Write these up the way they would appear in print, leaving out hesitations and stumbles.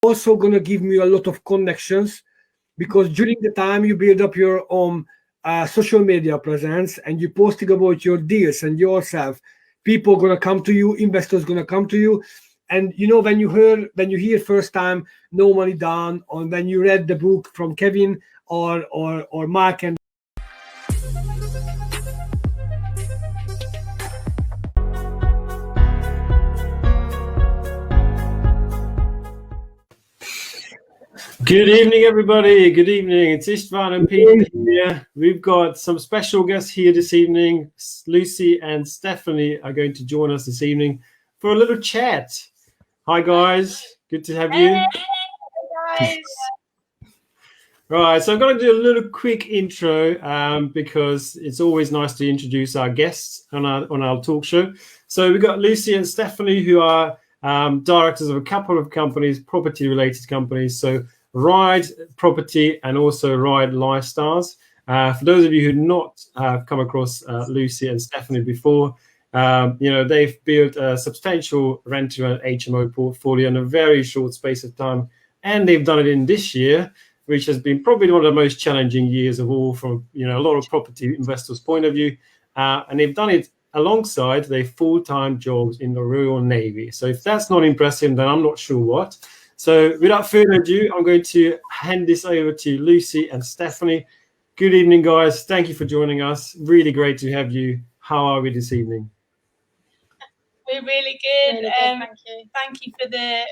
also going to give me a lot of connections, because during the time you build up your own social media presence and you posting about your deals and yourself, people going to come to you, investors going to come to you. And when you hear first time No Money Down, or when you read the book from Kevin or Mark and Good evening, everybody. Good evening. It's Istvan and Peter here. We've got some special guests here this evening. Lucy and Stephanie are going to join us this evening for a little chat. Hi, guys. Good to have you. Hey, guys. Right, so I'm going to do a little quick intro because it's always nice to introduce our guests on our talk show. So we've got Lucy and Stephanie, who are directors of a couple of companies, property-related companies. So Ride Property and also Ride Lifestyles. For those of you who not have come across Lucy and Stephanie before, they've built a substantial rent-to-own HMO portfolio in a very short space of time, and they've done it in this year, which has been probably one of the most challenging years of all from a lot of property investors' point of view, and they've done it alongside their full-time jobs in the Royal Navy. So if that's not impressive, then I'm not sure what. So without further ado, I'm going to hand this over to Lucy and Stephanie. Good evening, guys. Thank you for joining us. Really great to have you. How are we this evening? We're really good. Really good, thank you. Thank you for the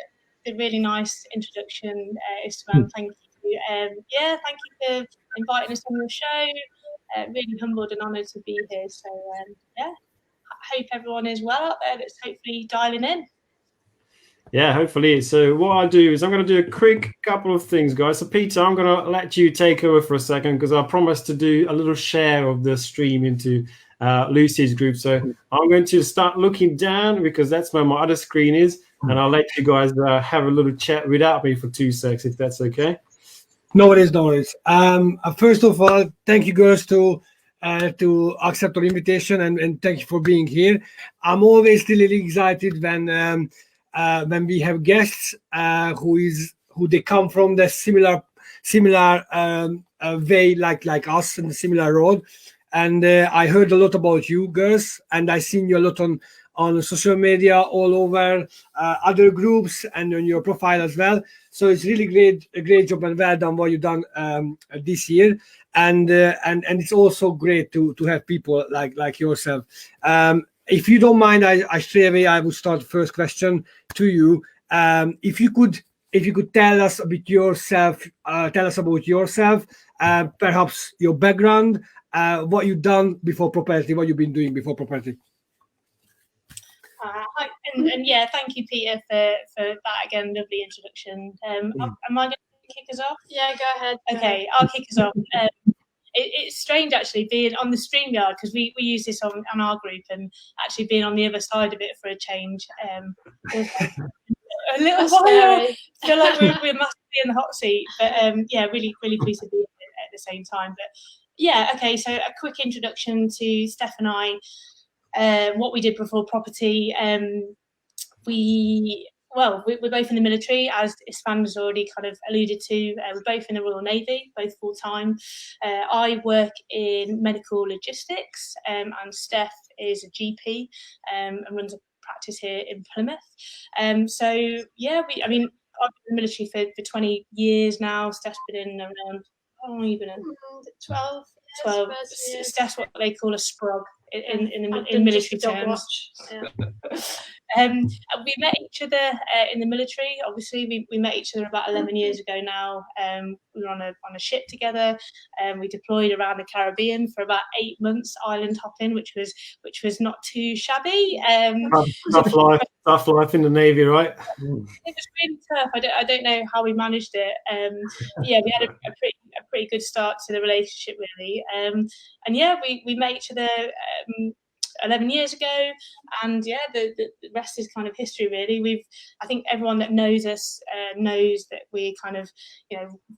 really nice introduction, Istvan. Thank you. Thank you for inviting us on your show. Really humbled and honoured to be here. So, I hope everyone is well out there that's hopefully dialing in. Yeah, hopefully. So what I'll do is I'm going to do a quick couple of things, guys. So Peter, I'm going to let you take over for a second because I promised to do a little share of the stream into Lucy's group. So I'm going to start looking down because that's where my other screen is. And I'll let you guys have a little chat without me for 2 seconds, if that's okay. No worries. First of all, thank you, girls, to accept our invitation and thank you for being here. I'm always really excited when we have guests who they come from the similar way like us and similar road. And I heard a lot about you girls, and I seen you a lot on social media all over other groups and on your profile as well. So it's really a great job and well done what you've done this year. And it's also great to have people like yourself. If you don't mind, I straight away I will start the first question to you. If you could tell us a bit yourself, tell us about yourself, perhaps your background, what you've done before property, what you've been doing before property. Thank you, Peter, for that again, lovely introduction. Am I going to kick us off? Yeah, go ahead. Okay, I'll kick us off. It's strange actually being on the StreamYard because we use this on our group, and actually being on the other side of it for a change. A little while. I feel like we're massively in the hot seat, but really pleased to be here at the same time. But okay. So a quick introduction to Steph and I. What we did before property. We're both in the military, as Istvan has already kind of alluded to. We're both in the Royal Navy, both full-time. I work in medical logistics, and Steph is a GP and runs a practice here in Plymouth. I've been in the military for 20 years now. Steph's been in around, how long have you been in? 12. 12. Steph's what they call a sprog in military terms. We met each other in the military. Obviously, we met each other about 11 years ago now. We were on a ship together. We deployed around the Caribbean for about 8 months, island hopping, which was not too shabby. Tough life in the Navy, right? It was really tough. I don't know how we managed it. We had a pretty good start to the relationship, really. We met each other 11 years ago, and the rest is kind of history, really. I think everyone that knows us knows that we kind of,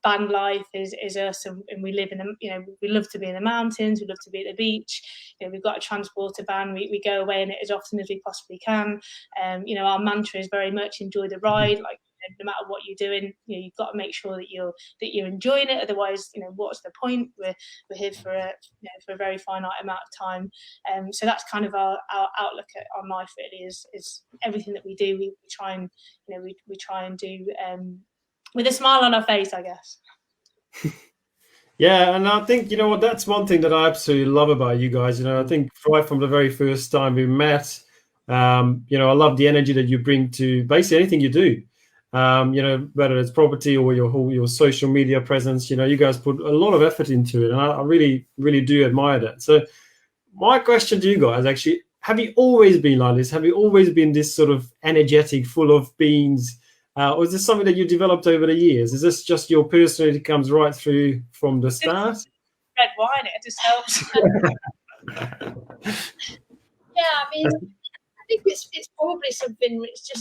band life is us, and we live in we love to be in the mountains, we love to be at the beach. We've got a transporter van, we go away in it as often as we possibly can. Our mantra is very much enjoy the ride. Like, no matter what you're doing, you've got to make sure that you're enjoying it. Otherwise, what's the point? We're here for a very finite amount of time. So that's kind of our outlook on life. Really, is everything that we do, we try and we try and do with a smile on our face, I guess. Yeah, and I think, that's one thing that I absolutely love about you guys. I think right from the very first time we met, I love the energy that you bring to basically anything you do. Whether it's property or your social media presence, you guys put a lot of effort into it, and I really, really do admire that. So my question to you guys, actually, have you always been like this? Have you always been this sort of energetic, full of beans? Or is this something that you developed over the years? Is this just your personality comes right through from the start? Red wine, it just helps. Yeah, I mean, I think it's probably something which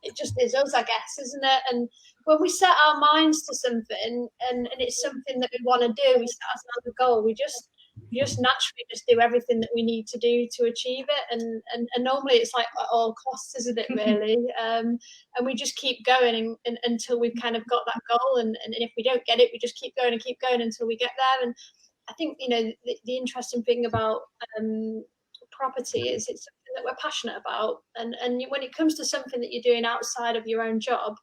it just is us, I guess, isn't it? And when we set our minds to something and it's something that we want to do, we set ourselves a goal, we just naturally just do everything that we need to do to achieve it, and normally it's like at all costs, isn't it, really? And we just keep going until we've kind of got that goal, and if we don't get it, we just keep going until we get there. And I think the interesting thing about property is it's something that we're passionate about, and when it comes to something that you're doing outside of your own job,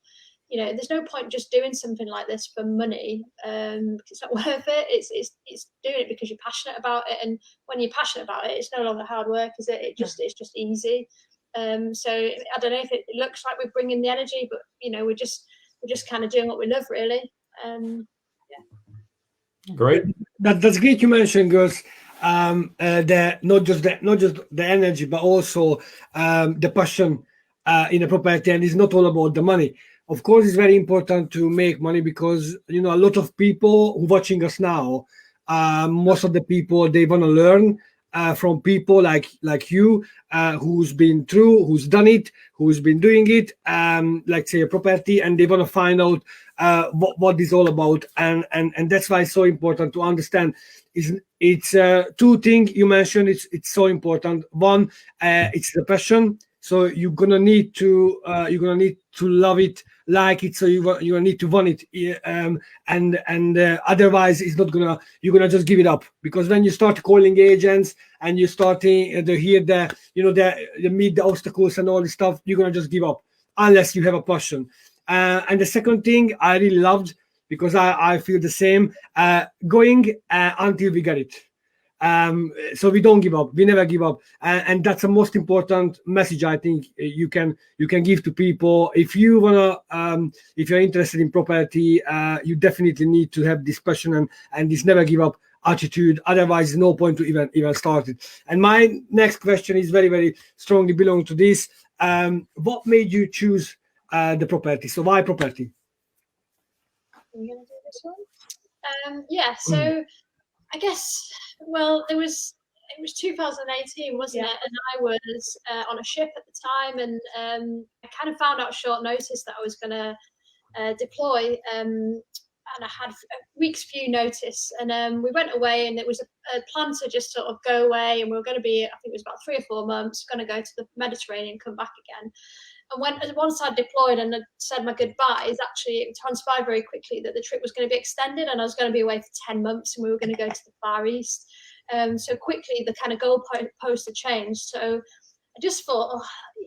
there's no point just doing something like this for money, because it's not worth it. It's doing it because you're passionate about it, and when you're passionate about it, it's no longer hard work, is it? It's just easy. So I don't know if it looks like we're bringing the energy, but we're just kind of doing what we love, really. Great. That's great you mentioned, girls. Not just the energy, but also the passion in a property, and it's not all about the money. Of course, it's very important to make money because a lot of people who are watching us now, most of the people, they want to learn from people like you, who's been through, who's done it, who's been doing it, like say a property, and they want to find out what it's all about, and that's why it's so important to understand. It's two things you mentioned. It's so important. One, it's the passion. So you're gonna need to love it, like it. So you're gonna need to want it, and otherwise you're gonna just give it up, because when you start calling agents and you're starting to hear the meet the obstacles and all this stuff, you're gonna just give up unless you have a passion. And the second thing I really loved, because I feel the same, going until we get it. So we don't give up, we never give up, and that's the most important message I think you can give to people. If you wanna if you're interested in property, you definitely need to have this passion and this never give up attitude, otherwise there's no point to even start it. And my next question is very, very strongly belong to this. What made you choose the property? So why property? Are we gonna do this one? So I guess, well, it was 2018, wasn't it? And I was on a ship at the time, and I kind of found out short notice that I was going to deploy, and I had a week's few notice, and we went away, and it was a plan to just sort of go away, and we were going to be, I think it was about 3 or 4 months, going to go to the Mediterranean, come back again. And once I deployed and had said my goodbyes, actually it transpired very quickly that the trip was going to be extended, and I was going to be away for 10 months, and we were going to go to the Far East. So quickly the kind of goalpost had changed. So I just thought,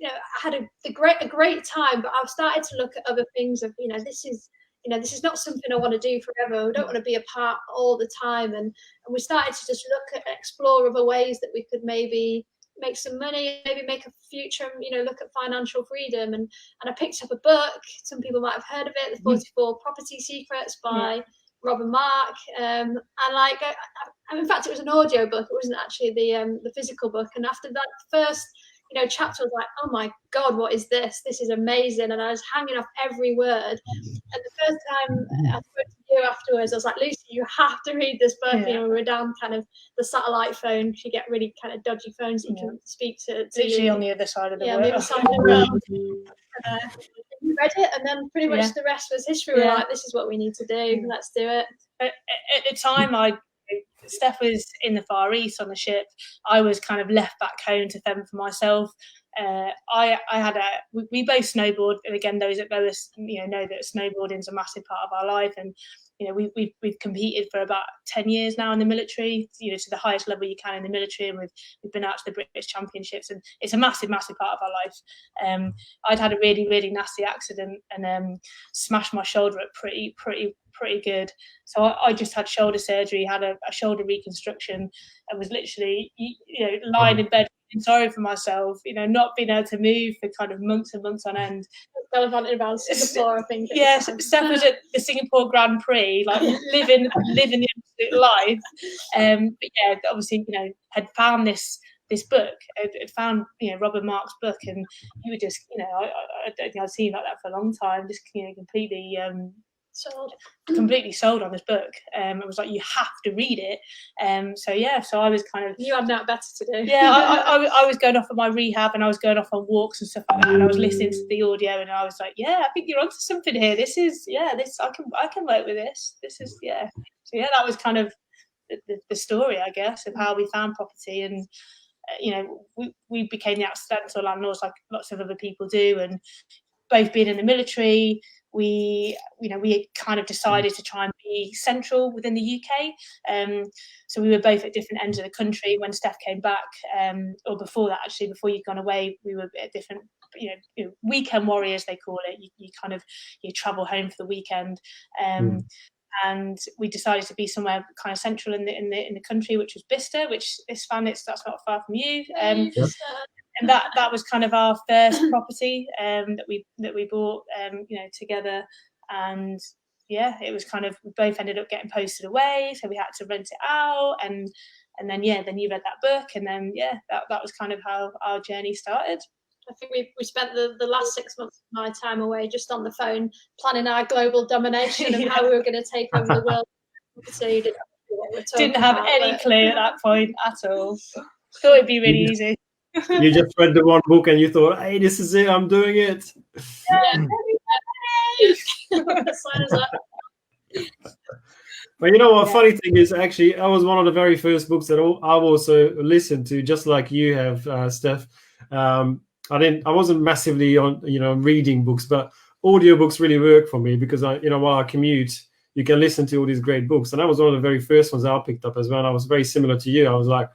I had a great time, but I've started to look at other things of, this is not something I want to do forever. I don't want to be apart all the time. And we started to just explore other ways that we could maybe make some money, maybe make a future, look at financial freedom. And I picked up a book. Some people might have heard of it, The 44 Property Secrets by Rob and Mark. And in fact, it was an audio book. It wasn't actually the physical book. And after that first, chapter, I was like, oh my God, what is this? This is amazing. And I was hanging off every word. And the first time I spoke to you afterwards, I was like, Lucy, you have to read this book. We were down kind of the satellite phone. You get really kind of dodgy phones that you can speak to. Literally on the other side of the world. On the other side of the world. We read it, and then pretty much the rest was history. We were like, this is what we need to do. Let's do it. At the time, Steph was in the Far East on the ship. I was kind of left back home to fend for myself. we both snowboard, and again, those that know us, know that snowboarding is a massive part of our life, and we've competed for about 10 years now in the military, to the highest level you can in the military, and we've been out to the British Championships, and it's a massive part of our life. I'd had a really, really nasty accident and smashed my shoulder up pretty good. So I just had shoulder surgery, had a shoulder reconstruction, and was literally lying in bed sorry for myself, not being able to move for kind of months and months on end. Gallivanting around Singapore, I think. Yes, Steph was at the Singapore Grand Prix, like living the absolute life. But yeah, obviously, had found this book, had found Robert Mark's book, and you were just, I don't think I'd seen like that for a long time. Just completely completely sold on this book. It was like, you have to read it. So I was kind of, you had nothing better to do. Yeah, I was going off on my rehab, and I was going off on walks and stuff like that, and I was listening to the audio, and I was like, yeah, I think you're onto something here. This is, I can work with this. This is, yeah. So yeah, that was kind of the story, I guess, of how we found property, and we became the accidental landlords like lots of other people do, and both being in the military, we kind of decided to try and be central within the UK. So we were both at different ends of the country. When Steph came back, or before that, actually, before you'd gone away, we were at different, weekend warriors, they call it. You travel home for the weekend. And we decided to be somewhere kind of central in the country, which was Bicester, which Istvan, that's not far from you. And that was kind of our first property that we bought, together. And yeah, it was kind of, we both ended up getting posted away, so we had to rent it out, and then you read that book, and then that was kind of how our journey started. I think we spent the last 6 months of my time away just on the phone planning our global domination and how we were going to take over the world. So you didn't have any clue at that point at all. Thought it'd be really easy. You just read the one book and you thought, hey, this is it, I'm doing it. But you know what, funny thing is, actually, that was one of the very first books that I've also listened to, just like you have, Steph. I wasn't massively on, reading books, but audiobooks really work for me, because while I commute, you can listen to all these great books. And that was one of the very first ones I picked up as well. And I was very similar to you. I was like,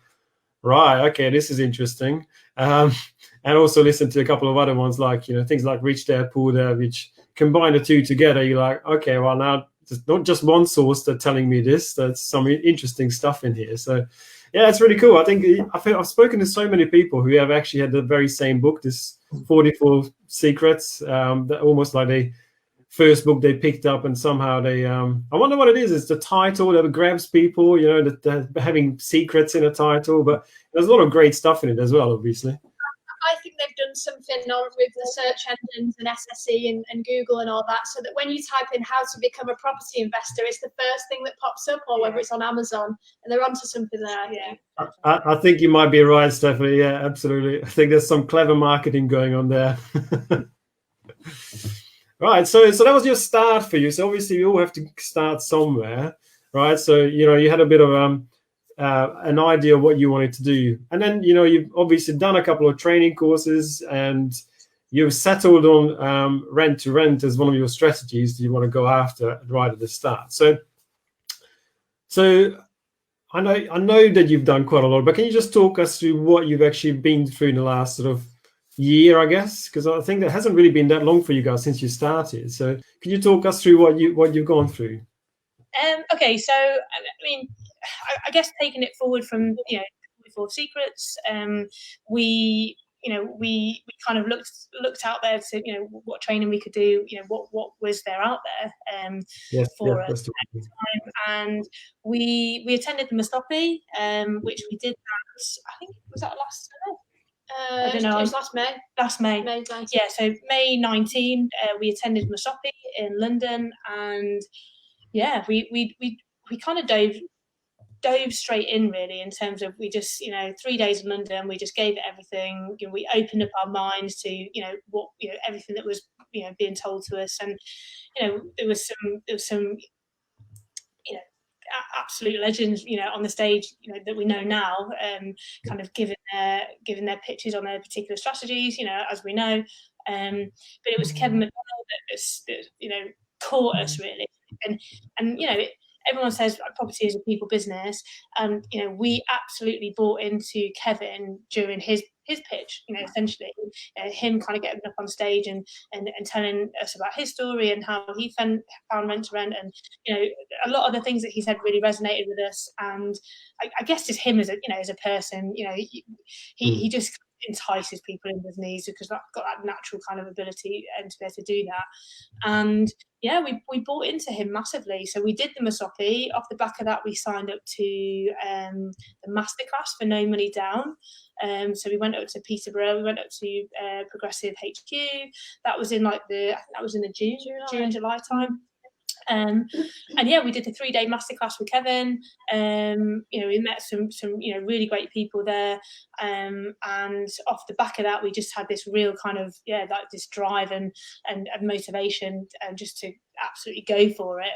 right, okay, this is interesting. And also listen to a couple of other ones, like, things like Rich Dad, Poor Dad, which combine the two together. You're like, okay, well, now it's not just one source that's telling me this, there's some interesting stuff in here. So yeah, it's really cool. I think I've spoken to so many people who have actually had the very same book, this 44 Secrets, that almost like the first book they picked up, and somehow they, I wonder what it is. It's the title that grabs people, that they're having secrets in a title, but there's a lot of great stuff in it as well, obviously. I think they've done something with the search engines and SSE and Google and all that, so that when you type in how to become a property investor, it's the first thing that pops up, or whether it's on Amazon, and they're onto something there. Yeah. I think you might be right, Stephanie. Yeah, absolutely. I think there's some clever marketing going on there. Right. So that was your start for you. So obviously you all have to start somewhere, right? So, you had a bit of an idea of what you wanted to do. And then, you've obviously done a couple of training courses, and you've settled on rent to rent as one of your strategies that you want to go after right at the start. So I know that you've done quite a lot, but can you just talk us through what you've actually been through in the last sort of year, I guess? Because I think that hasn't really been that long for you guys since you started. So can you talk us through what you've gone through? Okay, so I guess taking it forward from 44 Secrets, we kind of looked out there to what training we could do, what was there out there for us at the time, and we attended the Mustafi, which we did that, I think, was that last summer? I don't know. It was last May. Last May. May 19. Yeah, so May 19, we attended Mustafi in London, and yeah, we kind of dove straight in, really, in terms of, we just 3 days in London, we just gave it everything. We opened up our minds to what everything that was being told to us, and there was some absolute legends, on the stage, that we know now, kind of giving their pitches on their particular strategies, as we know. But it was Kevin McDonald that caught us really, and everyone says property is a people business, and we absolutely bought into Kevin during his pitch. Essentially, him kind of getting up on stage and telling us about his story and how he found rent to rent, and a lot of the things that he said really resonated with us. And I guess just him as a person, he just entices people in, doesn't he? Because I've got that natural kind of ability and to be able to do that. And yeah, we bought into him massively. So we did the Masopi. Off the back of that, we signed up to the masterclass for no money down. So we went up to Peterborough, we went up to Progressive HQ. That was in June, July time. And yeah, we did the 3-day masterclass with Kevin. We met some really great people there. And off the back of that, we just had this real kind of this drive and motivation, just to absolutely go for it.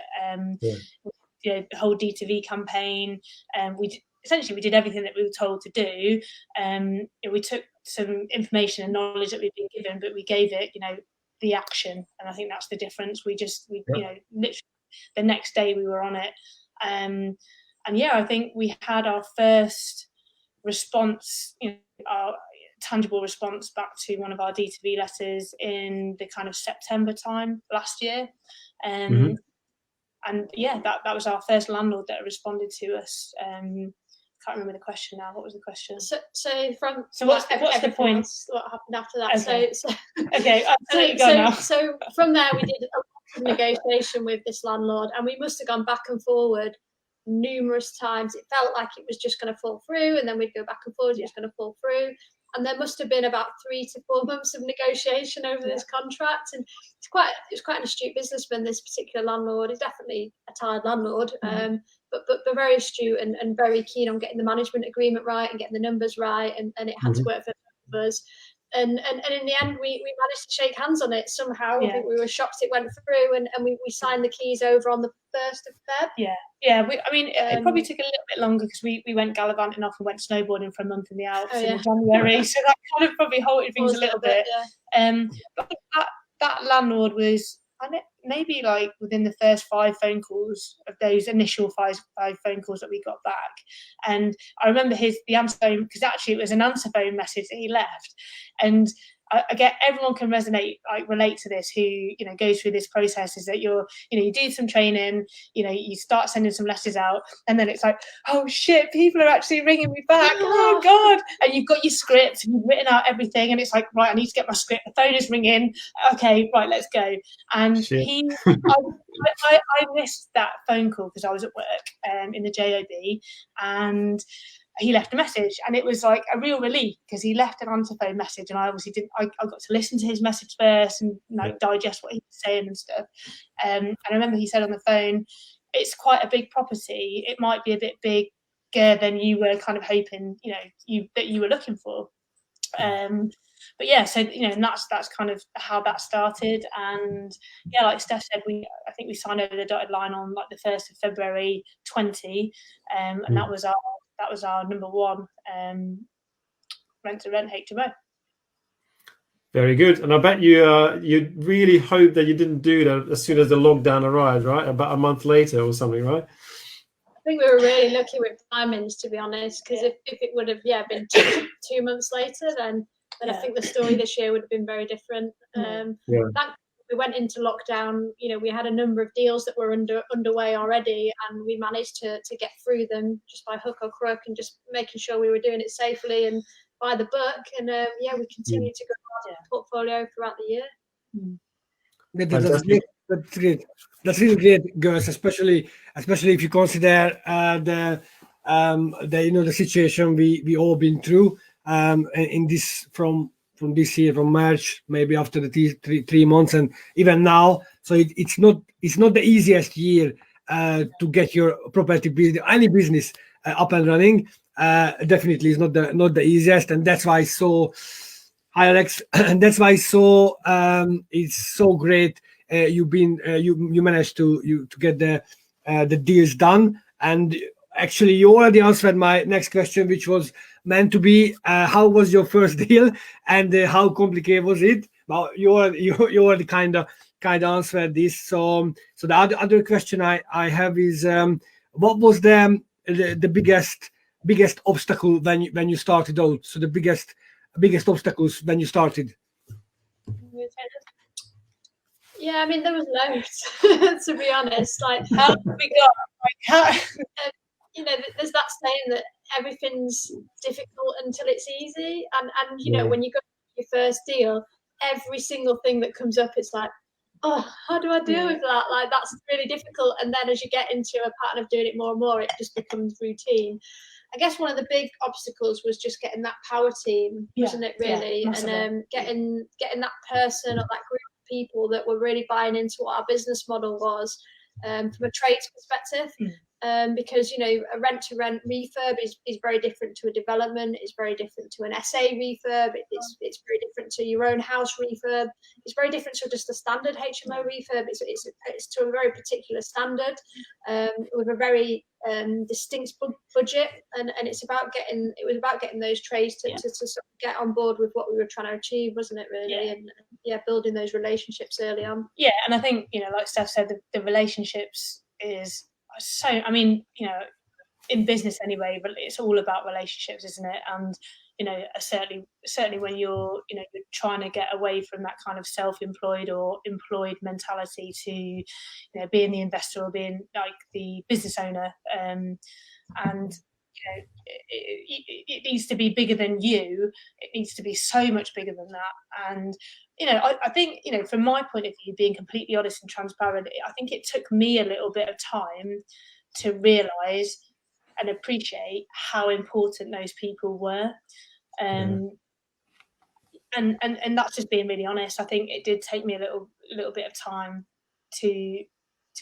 The whole D2V campaign. We did everything that we were told to do. We took some information and knowledge that we'd been given, but we gave it, the action. And I think that's the difference. Literally the next day we were on it. And yeah, I think we had our first response, our tangible response back to one of our D2V letters in the kind of September time last year. And yeah, that was our first landlord that responded to us. Can't remember the question now. What was the question? So what's the point? What happened after that? Okay. Okay, I'll let you go now. So from there, we did a lot of negotiation with this landlord, and we must have gone back and forward numerous times. It felt like it was just going to fall through, and then we'd go back and forward. It was going to fall through, and there must have been about 3 to 4 months of negotiation over this contract. And it was quite an astute businessman. This particular landlord. He's definitely a tired landlord. But very astute and very keen on getting the management agreement right and getting the numbers right, and it had to work for us. And in the end, we managed to shake hands on it somehow. I think we were shocked it went through, and we signed the keys over on the 1st of Feb. It probably took a little bit longer because we went gallivanting off and went snowboarding for a month in the Alps in January, so that kind of probably halted things a little bit. But that landlord was, maybe like within the first 5 phone calls of those initial five phone calls that we got back. And I remember the answer phone, because actually it was an answer phone message that he left. And I get everyone can relate to this who goes through this process, is that you do some training, you start sending some letters out, and then it's like, oh shit, people are actually ringing me back. Oh god. And you've got your script and you've written out everything, and it's like, right, I need to get my script, the phone is ringing, okay, right, let's go. And I missed that phone call because I was at work in the JOB, and he left a message, and it was like a real relief because he left an answer phone message, and I obviously didn't. I got to listen to his message first and digest what he was saying and stuff. And I remember he said on the phone, "It's quite a big property. It might be a bit bigger than you were kind of hoping, that you were looking for." But yeah, so and that's kind of how that started. And yeah, like Steph said, I think we signed over the dotted line on like the 1st of February 20, and that was our number 1 rent to rent HMO. Very good. And I bet you really hope that you didn't do that as soon as the lockdown arrived, right? About a month later or something, right? I think we were really lucky with timings, to be honest, because if it would have been 2 months later, then I think the story this year would have been very different. We went into lockdown, we had a number of deals that were underway already, and we managed to get through them just by hook or crook, and just making sure we were doing it safely and by the book. And we continued to grow our portfolio throughout the year. That's great. That's really great, girls. Especially if you consider the situation we all been through in this from this year, from March, maybe after the 3 months, and even now. So it's not the easiest year to get your property business, any business, up and running. Definitely is not the easiest, and that's why hi Alex, and that's why it's so great. You managed to get the deals done, And actually, you already answered my next question, which was meant to be, how was your first deal, and how complicated was it? Well, you already kind of answered this. So the other question I have is, what was the biggest obstacle when you started out? So the biggest obstacles when you started. Yeah, I mean, there was loads, to be honest. Like, How we got? Like, how? You know, there's that saying that everything's difficult until it's easy, and you know, when you go to your first deal, every single thing that comes up, it's like, oh, how do I deal with that? Like, that's really difficult. And then as you get into a pattern of doing it more and more, it just becomes routine. I guess one of the big obstacles was just getting that power team, wasn't it, really? And getting that person or that group of people that were really buying into what our business model was, from a trades perspective. Because, you know, a rent-to-rent refurb is very different to a development. It's very different to an SA refurb. It's very different to your own house refurb. It's very different to just a standard HMO refurb. It's to a very particular standard, with a very distinct budget, and it was about getting those trades to sort of get on board with what we were trying to achieve, wasn't it, really? And building those relationships early on. Yeah, and I think, you know, like Steph said, the relationships is so, I mean, you know, in business anyway, but it's all about relationships, isn't it? And, you know, certainly when you're trying to get away from that kind of self-employed or employed mentality to, you know, being the investor or being like the business owner, and you know, it needs to be bigger than you. It needs to be so much bigger than that. And, you know, I think, you know, from my point of view, being completely honest and transparent, I think it took me a little bit of time to realise and appreciate how important those people were. And that's just being really honest. I think it did take me a little bit of time to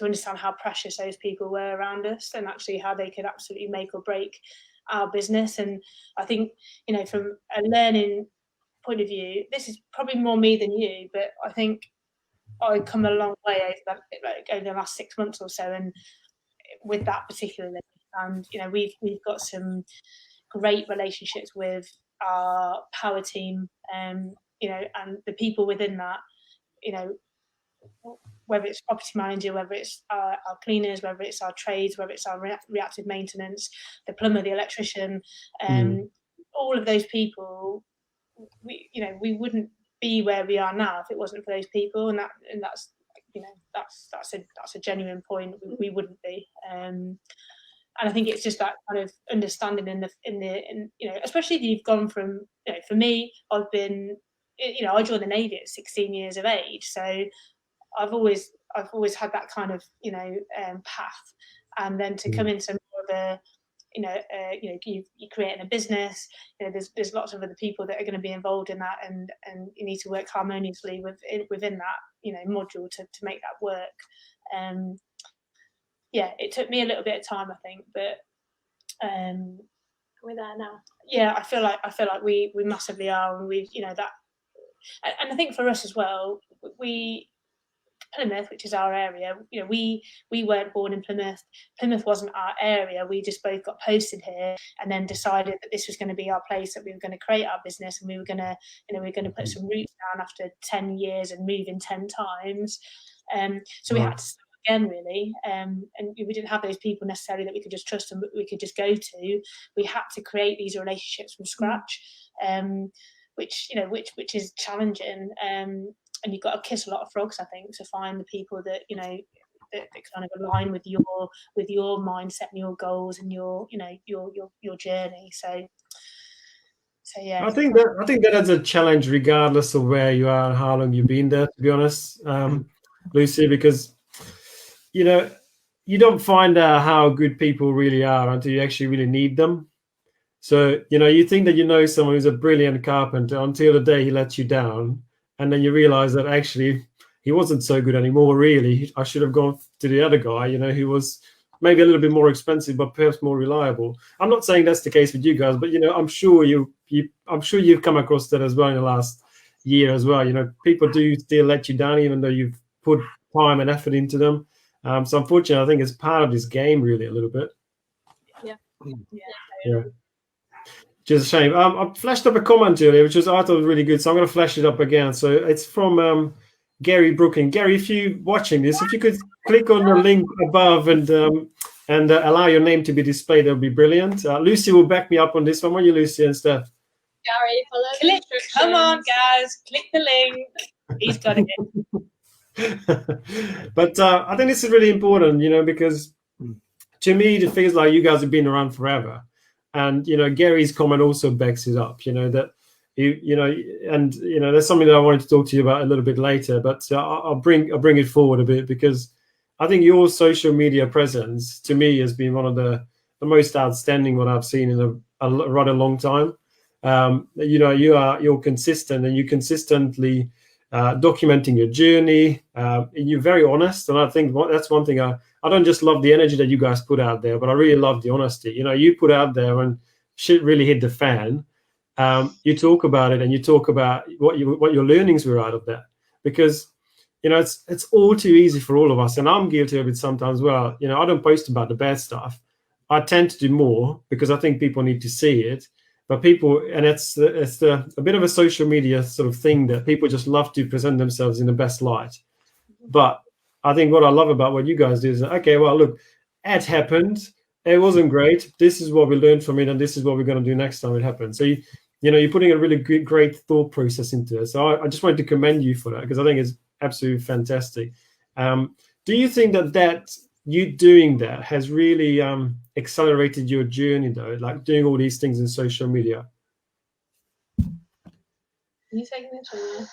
understand how precious those people were around us, and actually how they could absolutely make or break our business. And I think, you know, from a learning point of view, this is probably more me than you, but I think I've come a long way over the last 6 months or so, and with that particularly. And, you know, we've got some great relationships with our power team, you know, and the people within that, you know, whether it's property manager, whether it's our cleaners, whether it's our trades, whether it's our reactive maintenance, the plumber, the electrician, all of those people, we wouldn't be where we are now if it wasn't for those people, and that's you know, that's a genuine point. We wouldn't be. And I think it's just that kind of understanding in you know, especially if you've gone from, you know, for me, I've been, you know, I joined the Navy at 16 years of age, so I've always had that kind of, you know, path, and then to come into more of a, you know, you're creating a business, you know, there's lots of other people that are going to be involved in that, and you need to work harmoniously within that, you know, module to make that work. Yeah, it took me a little bit of time, I think, but we're there now. Yeah, I feel like we massively are, and we've, you know, that, and I think for us as well, Plymouth, which is our area, you know, we weren't born in Plymouth. Plymouth wasn't our area. We just both got posted here, and then decided that this was going to be our place, that we were going to create our business, and we were going to put some roots down after 10 years and move in 10 times. So we had to start again, really, and we didn't have those people necessarily that we could just trust and we could just go to. We had to create these relationships from scratch, which is challenging. And you've got to kiss a lot of frogs, I think, to find the people that, you know, that kind of align with your mindset and your goals and your journey. So yeah. I think that is a challenge regardless of where you are and how long you've been there, to be honest, Lucy, because, you know, you don't find out how good people really are until you actually really need them. So, you know, you think that you know someone who's a brilliant carpenter until the day he lets you down. And then you realize that actually he wasn't so good anymore, really. I should have gone to the other guy, you know, who was maybe a little bit more expensive, but perhaps more reliable. I'm not saying that's the case with you guys, but, you know, I'm sure you've come across that as well in the last year as well. You know, people do still let you down, even though you've put time and effort into them. So unfortunately, I think it's part of this game, really, a little bit. Yeah. Just a shame. I flashed up a comment earlier, which I thought was really good, so I'm going to flash it up again. So it's from Gary Brooklyn. Gary, if you're watching this, if you could click on the link above and allow your name to be displayed, that would be brilliant. Lucy will back me up on this one. Won't you, Lucy and Steph? Gary, follow the Click, instructions. come on, guys, click the link. He's got it. But I think this is really important, because to me, it feels like you guys have been around forever. And, Gary's comment also backs it up, that, there's something that I wanted to talk to you about a little bit later, but I'll bring it forward a bit, because I think your social media presence to me has been one of the most outstanding one I've seen in a rather long time. You're consistent, and you consistently documenting your journey. You're very honest, and I think that's one thing I don't just love the energy that you guys put out there, but I really love the honesty. You put out there when shit really hit the fan. You talk about it, and you talk about what your learnings were out of that, because it's all too easy for all of us, and I'm guilty of it sometimes. Well, I don't post about the bad stuff. I tend to do more because I think people need to see it. But people, and it's a bit of a social media sort of thing that people just love to present themselves in the best light. But I think what I love about what you guys do is, okay, well, look, it happened. It wasn't great. This is what we learned from it, and this is what we're going to do next time it happens. So you're putting a really great thought process into it. So I just wanted to commend you for that, because I think it's absolutely fantastic. Do you think that you doing that has really accelerated your journey, though, like doing all these things in social media? You taking this one?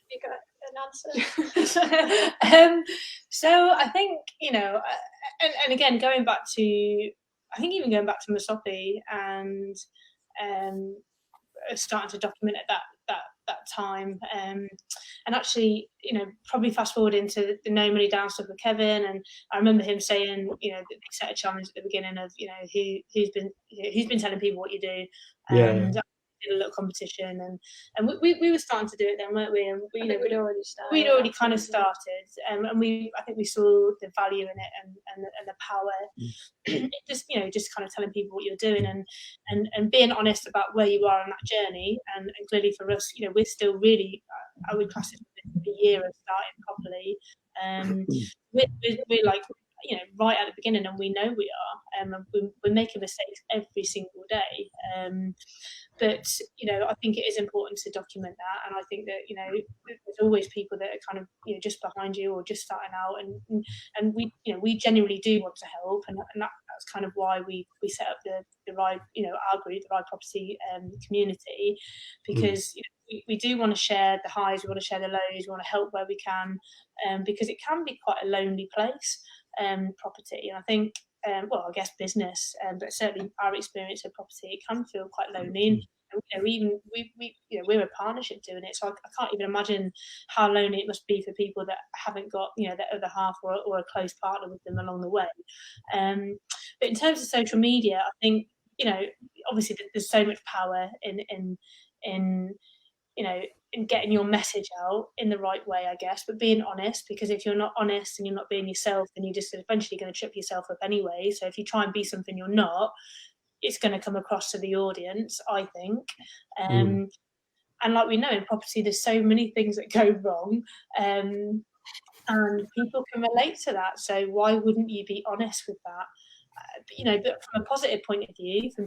You got an answer? So I think, and again, going back to Masopi and starting to document at that time, and actually, probably fast forward into the No Money Down stuff with Kevin, and I remember him saying, they set a challenge at the beginning of, who's been telling people what you do, and did a little competition, and we were starting to do it then, weren't we? And we'd already started. We'd already kind of started, and I think we saw the value in it and the power. Just kind of telling people what you're doing and being honest about where you are on that journey. And clearly for us, we're still really, I would class it as a year of starting properly. We're like, right at the beginning, and we know we are. We're making mistakes every single day. But I think it is important to document that, and I think that there's always people that are kind of just behind you or just starting out, and we genuinely do want to help, and that's kind of why we set up the Ride, our group, the Ride Property community, because we do want to share the highs, we want to share the lows, we want to help where we can, because it can be quite a lonely place, property, and I think. I guess business, but certainly our experience of property, it can feel quite lonely. And we're a partnership doing it, so I can't even imagine how lonely it must be for people that haven't got their other half or a close partner with them along the way. But in terms of social media, I think obviously there's so much power in getting your message out in the right way, I guess, but being honest, because if you're not honest and you're not being yourself, then you're just eventually going to trip yourself up anyway. So if you try and be something you're not, it's going to come across to the audience, I think. And like we know in property, there's so many things that go wrong, and people can relate to that. So why wouldn't you be honest with that? But from a positive point of view, from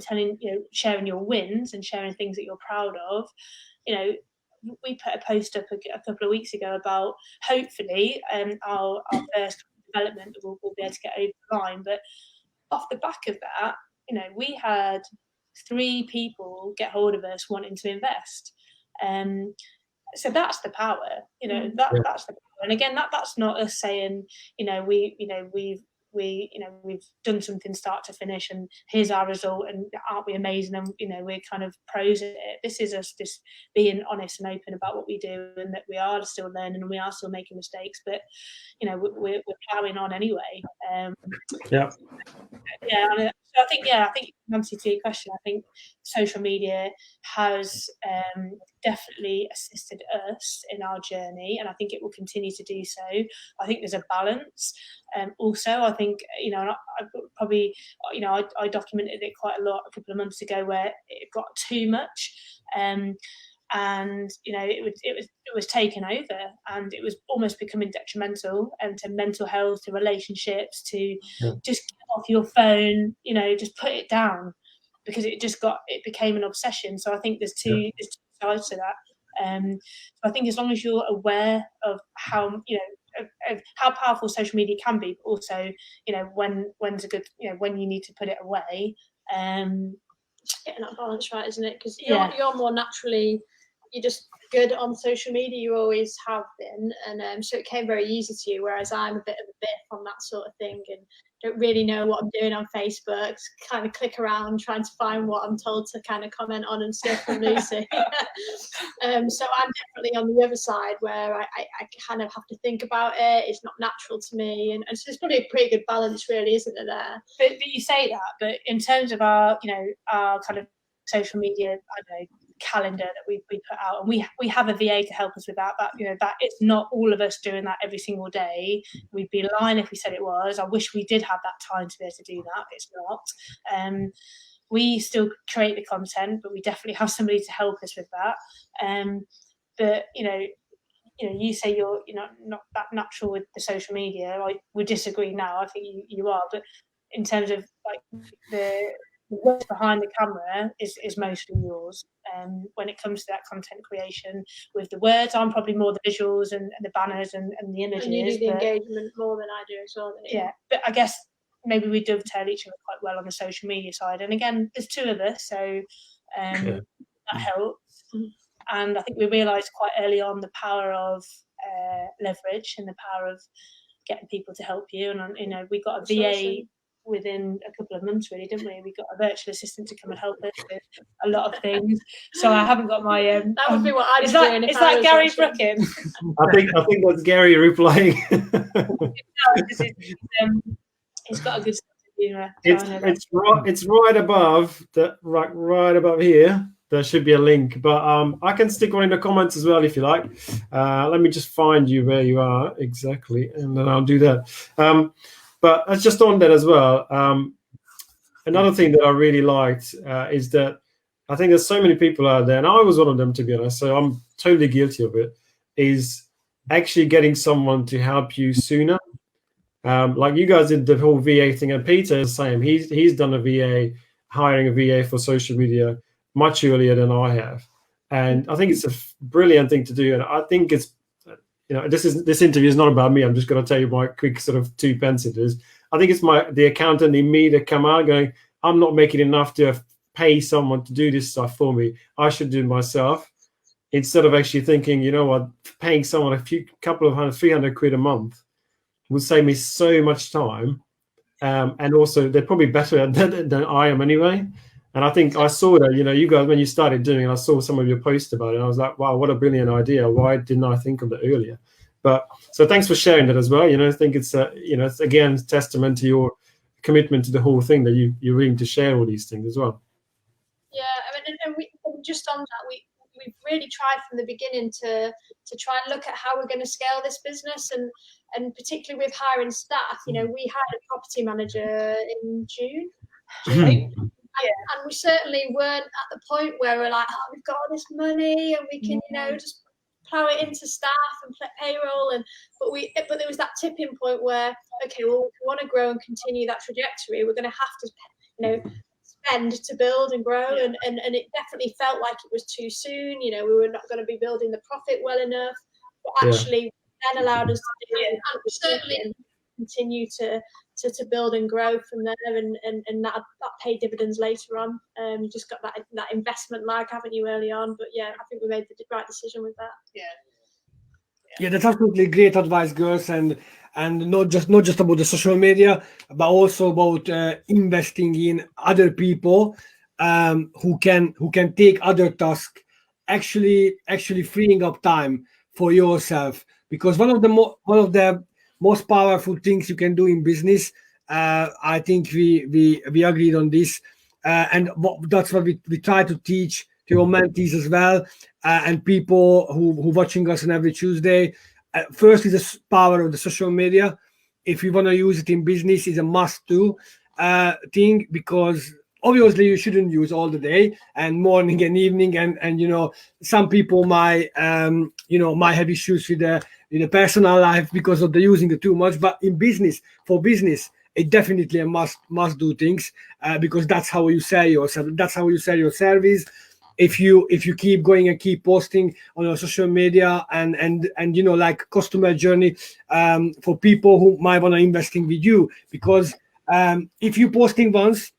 sharing your wins and sharing things that you're proud of, we put a post up a couple of weeks ago about hopefully our first development that we'll be able to get over the line. But off the back of that, we had 3 people get hold of us wanting to invest. So that's the power, that's the power. And again, that's not us saying, we've done something start to finish and here's our result and aren't we amazing, and we're kind of pros at it. This is us just being honest and open about what we do, and that we are still learning and we are still making mistakes, but we're plowing on anyway. And So I think answer to your question, I think social media has definitely assisted us in our journey, and I think it will continue to do so. I think there's a balance. Also, I think, you know, I probably, you know, I documented it quite a lot a couple of months ago where it got too much. And you know, it was taken over, and it was almost becoming detrimental, and to mental health, to relationships, to just get off your phone, you know, just put it down, because it became an obsession. So I think there's two sides to that. So I think as long as you're aware of how, you know, of how powerful social media can be, but also, you know, when's a good, you know, when you need to put it away. Getting that balance right, isn't it? Because you're more naturally, you're just good on social media, you always have been, and so it came very easy to you, whereas I'm a bit of a biff on that sort of thing and don't really know what I'm doing on Facebook, kind of click around trying to find what I'm told to kind of comment on and stuff from Lucy. So I'm definitely on the other side where I kind of have to think about it. It's not natural to me, and so it's probably a pretty good balance, really, isn't there? But you say that, but in terms of our, you know, our kind of social media, I don't know, calendar that we put out, and we have a VA to help us with that, but you know, that it's not all of us doing that every single day. We'd be lying if we said it was. I wish we did have that time to be able to do that. It's not. We still create the content, but we definitely have somebody to help us with that. But you know, you say you're not that natural with the social media. I would disagree now. I think you are, but in terms of like the work behind the camera is mostly yours. When it comes to that content creation with the words, I'm probably more the visuals and the banners and the images. And you do the engagement more than I do as well. Yeah, but I guess maybe we dovetail each other quite well on the social media side. And again, there's two of us, so that helps. And I think we realised quite early on the power of leverage and the power of getting people to help you. And you know, we got a VA within a couple of months, really, didn't we? We got a virtual assistant to come and help us with a lot of things. So I haven't got my that would be what I'd is be that, doing. Is that Gary Brookin? I think that's Gary replying. He's got a good sense of humour. It's right above right above here. There should be a link, but I can stick one in the comments as well if you like. Let me just find you where you are exactly, and then I'll do that. But that's just on that as well. Another thing that I really liked is that I think there's so many people out there, and I was one of them, to be honest, so I'm totally guilty of it, is actually getting someone to help you sooner. Like you guys did the whole VA thing, and Peter is the same. He's done a VA, hiring a VA for social media much earlier than I have. And I think it's a brilliant thing to do. And I think it's, you know, this interview is not about me. I'm just going to tell you my quick sort of 2 pence it is. I think it's the accountant in me that come out going, I'm not making enough to pay someone to do this stuff for me. I should do it myself. Instead of actually thinking, you know what, paying someone a couple of hundred, 300 quid a month will save me so much time. And also they're probably better at that than I am anyway. And I think I saw that, you know, you guys, when you started doing it, I saw some of your posts about it, and I was like, wow, what a brilliant idea. Why didn't I think of it earlier? But so thanks for sharing that as well. You know, I think it's, you know, it's again, testament to your commitment to the whole thing that you're willing to share all these things as well. Yeah, I mean, and we just on that, we've really tried from the beginning to try and look at how we're going to scale this business, and particularly with hiring staff. You know, we hired a property manager in June. And we certainly weren't at the point where we're like, oh, we've got all this money and we can, you know, just plow it into staff and payroll. But there was that tipping point where, okay, well, if we want to grow and continue that trajectory, we're going to have to, you know, spend to build and grow. And it definitely felt like it was too soon. You know, we were not going to be building the profit well enough. But actually, then allowed us to do it. And we certainly continue to build and grow from there, and that paid dividends later on. You just got that investment lag, haven't you, early on? But yeah, I think we made the right decision with that. Yeah, that's absolutely great advice, girls, and not just about the social media, but also about investing in other people who can take other tasks, actually freeing up time for yourself. Because one of the most powerful things you can do in business I think we agreed on this, and that's what we try to teach to your mentees as well, and people who watching us on every Tuesday. First is the power of the social media. If you want to use it in business, it's a must-do thing, because obviously you shouldn't use all the day and morning and evening, and you know, some people might might have issues with the personal life because of the using it too much. But in business, for business, it definitely a must do things, because that's how you sell yourself. That's how you sell your service. If you keep going and keep posting on your social media, and you know, like customer journey, for people who might want to investing with you, because if you posting once,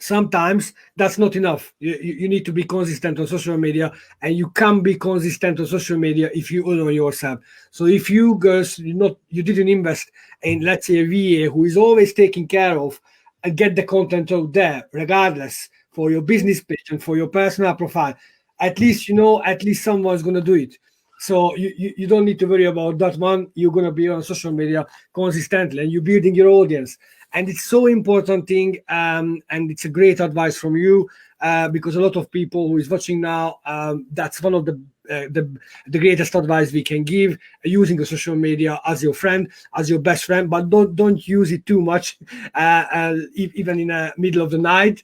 sometimes that's not enough. You need to be consistent on social media, and you can be consistent on social media if you own yourself. So if you girls you didn't invest in, let's say, a VA who is always taking care of and get the content out there regardless, for your business page and for your personal profile, at least someone's going to do it. So you don't need to worry about that one. You're going to be on social media consistently, and you're building your audience. And it's so important thing, and it's a great advice from you, because a lot of people who is watching now, that's one of the greatest advice we can give: using the social media as your friend, as your best friend, but don't use it too much, even in the middle of the night.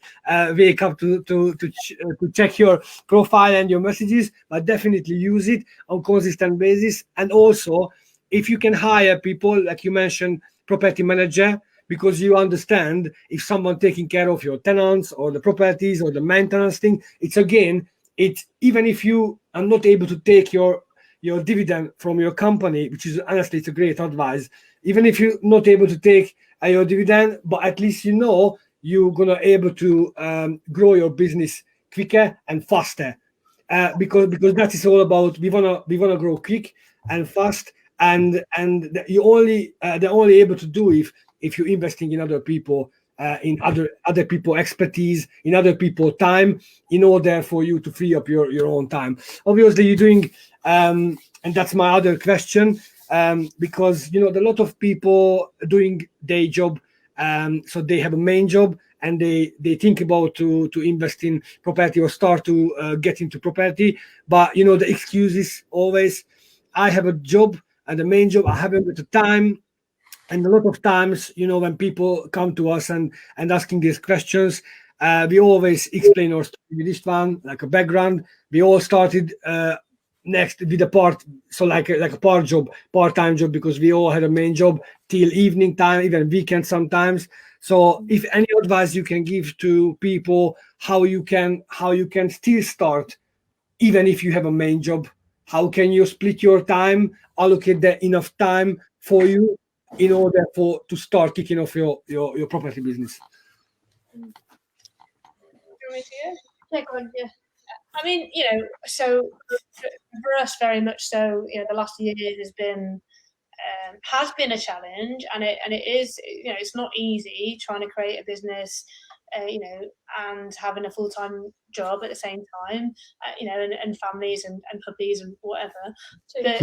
Wake up to check your profile and your messages, but definitely use it on consistent basis. And also, if you can hire people, like you mentioned, property manager, because you understand if someone taking care of your tenants or the properties or the maintenance thing, it's even if you are not able to take your dividend from your company, which is honestly, it's a great advice. Even if you're not able to take your dividend, but at least you're gonna able to grow your business quicker and faster, because that is all about. We wanna grow quick and fast, and they're only able to do if you're investing in other people, in other people expertise, in other people time, in order for you to free up your own time. Obviously you're doing, and that's my other question, because a lot of people doing their job, so they have a main job, and they think about to invest in property or start to get into property, but the excuse is always, I have a job, and the main job, I haven't got the time. And a lot of times, when people come to us and asking these questions, we always explain our story with Istvan, like a background. We all started next with a like a part-time job, because we all had a main job till evening time, even weekend sometimes. So if any advice you can give to people, how you can still start, even if you have a main job, how can you split your time, allocate that enough time for you in order to start kicking off your property business? Do you want me to go? Take one, yeah. I mean, so for us, very much so, the last year has been a challenge, and it is, it's not easy trying to create a business, and having a full-time job at the same time, and families and puppies and whatever. But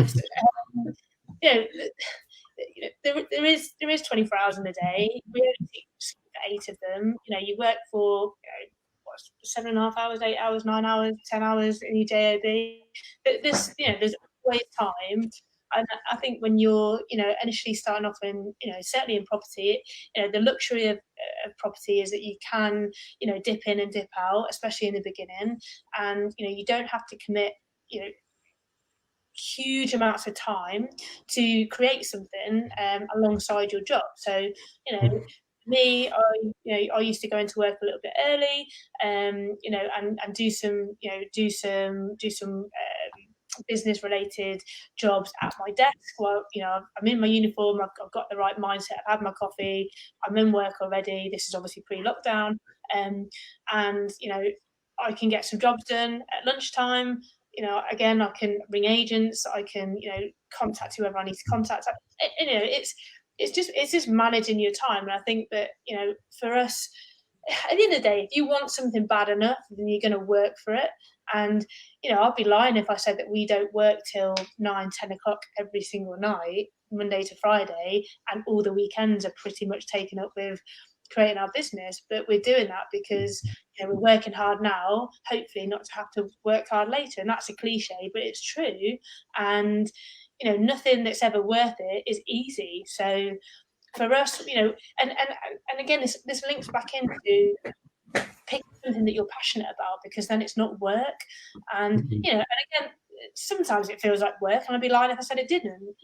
there is 24 hours in a day. We only teach 8 of them. You work for 7.5 hours, 8 hours, 9 hours, 10 hours in your JOB. But there's always time. And I think when you're, initially starting off in, certainly in property, the luxury of property is that you can, dip in and dip out, especially in the beginning. And, you don't have to commit, huge amounts of time to create something alongside your job. So, me, I used to go into work a little bit early, and do some business related jobs at my desk. Well, I'm in my uniform, I've got the right mindset, I've had my coffee, I'm in work already. This is obviously pre-lockdown, and I can get some jobs done at lunchtime. Again, I can ring agents, I can contact whoever I need to contact. It's just managing your time. And I think that for us, at the end of the day, if you want something bad enough, then you're going to work for it. And, I'd be lying if I said that we don't work till 9-10 o'clock every single night, Monday to Friday, and all the weekends are pretty much taken up with creating our business. But we're doing that because we're working hard now, hopefully not to have to work hard later. And that's a cliche, but it's true. And nothing that's ever worth it is easy. So for us, and again, this links back into pick something that you're passionate about, because then it's not work. And and again, sometimes it feels like work, and I'd be lying if I said it didn't.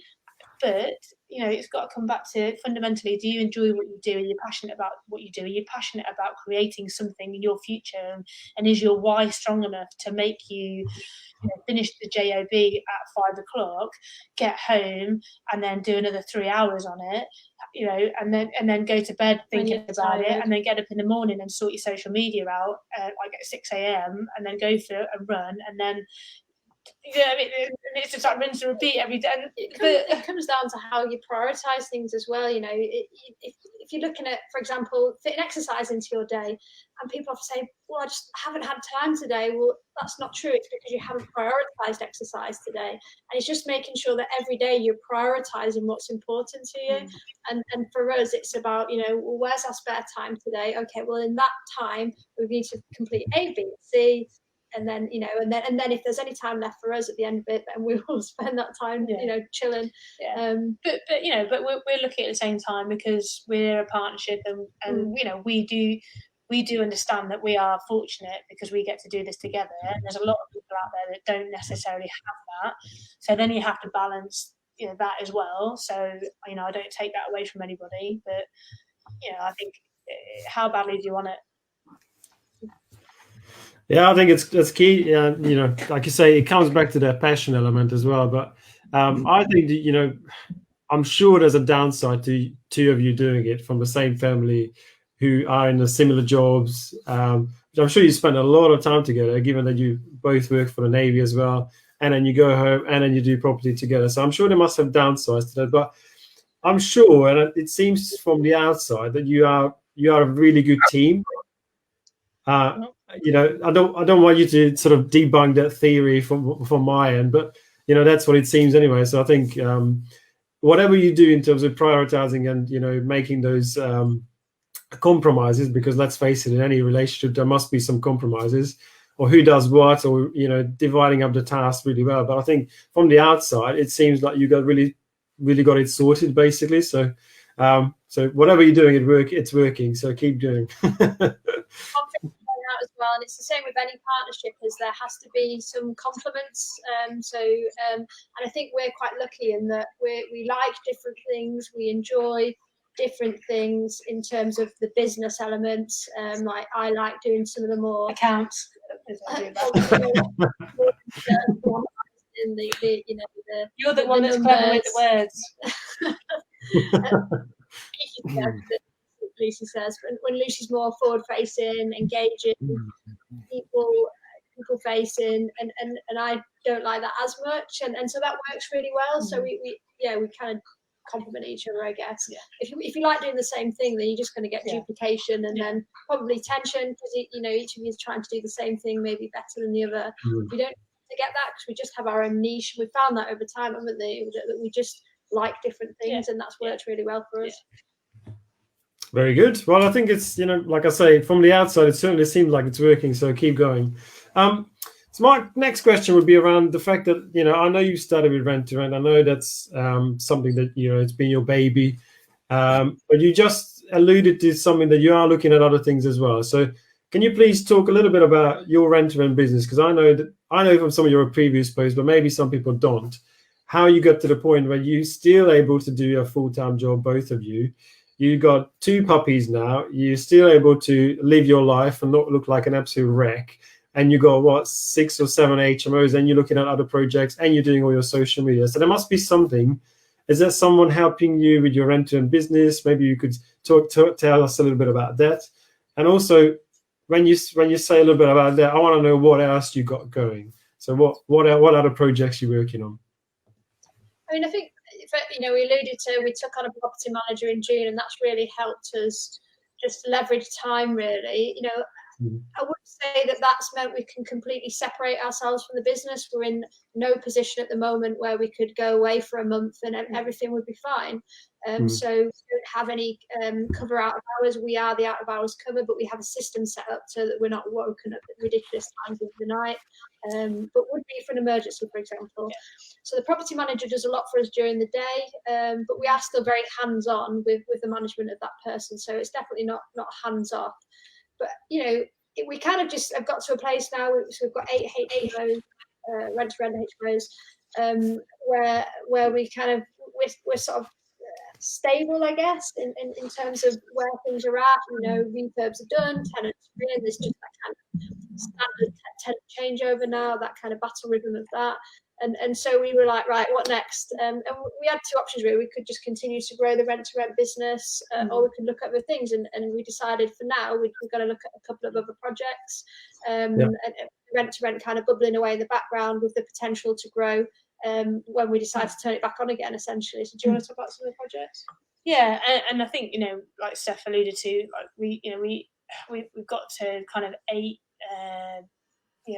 But it's got to come back to fundamentally, do you enjoy what you do? Are you passionate about what you do? Are you passionate about creating something in your future? And is your why strong enough to make you, finish the job at 5 o'clock, get home, and then do another 3 hours on it, and then go to bed thinking about it, and then get up in the morning and sort your social media out like at 6 a.m. and then go for a run, and then it's just like rinse and repeat every day. It comes down to how you prioritize things as well. If you're looking at, for example, fitting exercise into your day, and people have to say, well, I just haven't had time today. Well, that's not true. It's because you haven't prioritized exercise today. And it's just making sure that every day you're prioritizing what's important to you. And for us, it's about, well, where's our spare time today? Okay, well, in that time, we need to complete A, B, C. And then, and then if there's any time left for us at the end of it, then we will spend that time, chilling. Yeah. But we're looking at the same time, because we're a partnership, and we do understand that we are fortunate because we get to do this together. And there's a lot of people out there that don't necessarily have that. So then you have to balance, that as well. So, I don't take that away from anybody, but, I think, how badly do you want it? Yeah, I think it's key. Like you say, it comes back to that passion element as well. But I think that, I'm sure there's a downside to two of you doing it from the same family who are in the similar jobs. I'm sure you spend a lot of time together, given that you both work for the Navy as well, and then you go home and then you do property together. So I'm sure there must have downsides to that. But I'm sure, and it seems from the outside, that you are a really good team. I don't want you to sort of debunk that theory from my end, but that's what it seems anyway. So I think whatever you do in terms of prioritizing and making those compromises, because let's face it, in any relationship there must be some compromises, or who does what, or dividing up the tasks really well. But I think from the outside it seems like you got really got it sorted, basically. So whatever you're doing, it's working. So keep doing. As well, and it's the same with any partnership, as there has to be some complements. And I think we're quite lucky in that we like different things, we enjoy different things in terms of the business elements. Like I like doing some of the more accounts. You're the one that's clever with the words. Lucy says, when Lucy's more forward-facing, engaging, people-facing, and I don't like that as much, and so that works really well. So we kind of complement each other, I guess. Yeah. If you like doing the same thing, then you're just going to get duplication, and then probably tension, because each of you is trying to do the same thing, maybe better than the other. We don't to get that, because we just have our own niche. We found that over time, haven't they? That we just like different things, and that's worked really well for us. Very good. Well, I think it's, like I say, from the outside, it certainly seems like it's working. So keep going. So my next question would be around the fact that, I know you started with rent to rent. I know that's something that, it's been your baby. But you just alluded to something that you are looking at other things as well. So can you please talk a little bit about your rent to rent business? Because I know from some of your previous posts, but maybe some people don't, how you got to the point where you're still able to do a full-time job, both of you. You got 2 puppies now. You're still able to live your life and not look like an absolute wreck. And you got 6 or 7 HMOs, and you're looking at other projects, and you're doing all your social media. So there must be something. Is there someone helping you with your rent-to-rent business? Maybe you could tell us a little bit about that. And also, when you say a little bit about that, I want to know what else you got going. So what other projects you're working on? I mean, I think, we alluded to, we took on a property manager in June, and that's really helped us just leverage time, really. I would say that that's meant we can completely separate ourselves from the business. We're in no position at the moment where we could go away for a month and everything would be fine. So we don't have any cover out of hours. We are the out of hours cover, but we have a system set up so that we're not woken up at ridiculous times of the night, but would be for an emergency, for example. So the property manager does a lot for us during the day, but we are still very hands-on with the management of that person. So it's definitely not hands-off. But, you know, we kind of just have got to a place now, so we've got 8 HMOs, rent-to-rent HMOs, where we kind of, we're sort of stable, I guess, in terms of where things are at. You know, refurbs are done, tenants are in, there's just that kind of standard tenant changeover now, that kind of battle rhythm of that. And so we were like, right, what next? And we had 2 options really. We could just continue to grow the rent-to-rent business, or we could look at other things. And we decided for now we've got to look at a couple of other projects. And rent-to-rent kind of bubbling away in the background with the potential to grow when we decide to turn it back on again, essentially. So do you want to talk about some of the projects? Yeah, and I think, you know, like Steph alluded to, like we've got to kind of 8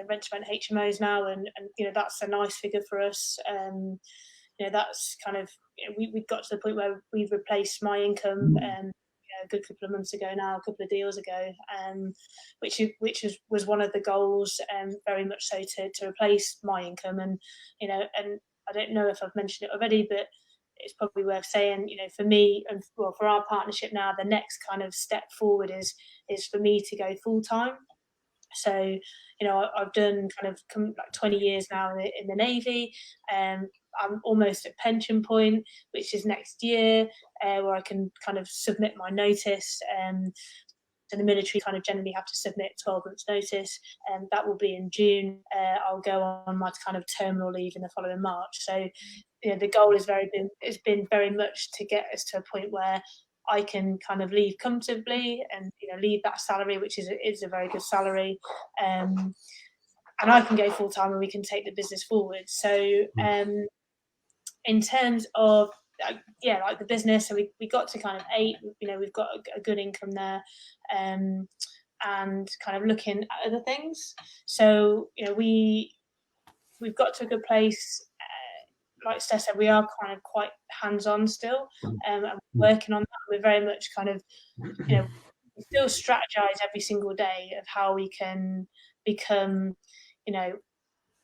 rent-to-rent HMOs now, and you know, that's a nice figure for us. You know, that's kind of, you know, we've got to the point where we've replaced my income a good couple of months ago now, a couple of deals ago, which was one of the goals, very much so, to replace my income. And you know, and I don't know if I've mentioned it already, but it's probably worth saying, you know, for me and well, for our partnership now, the next kind of step forward is for me to go full time. So, you know, I've done kind of like 20 years now in the Navy. I'm almost at pension point, which is next year, where I can kind of submit my notice. So the military kind of generally have to submit 12 months notice, and that will be in June. I'll go on my kind of terminal leave in the following March. So, you know, the goal has been very much to get us to a point where I can kind of leave comfortably and, you know, leave that salary, which is a very good salary, and I can go full time and we can take the business forward. So in terms of like the business, so we got to kind of 8, you know, we've got a good income there, and kind of looking at other things. So, you know, we've got to a good place. Like Steph said, we are kind of quite hands-on still, and working on that. We're very much kind of, you know, we still strategize every single day of how we can become, you know,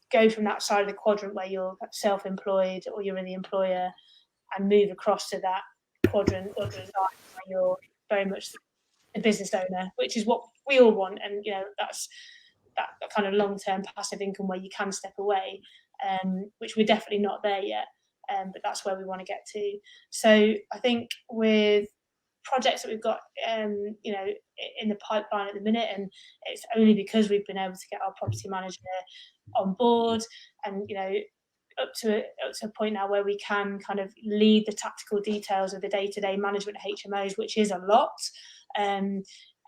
go from that side of the quadrant where you're self-employed or you're in the employer, and move across to that quadrant where you're very much the business owner, which is what we all want. And, you know, that's that kind of long-term passive income where you can step away, which we're definitely not there yet, but that's where we want to get to. So I think with projects that we've got, you know, in the pipeline at the minute, and it's only because we've been able to get our property manager on board, and, you know, up to a point now where we can kind of lead the tactical details of the day-to-day management HMOs, which is a lot.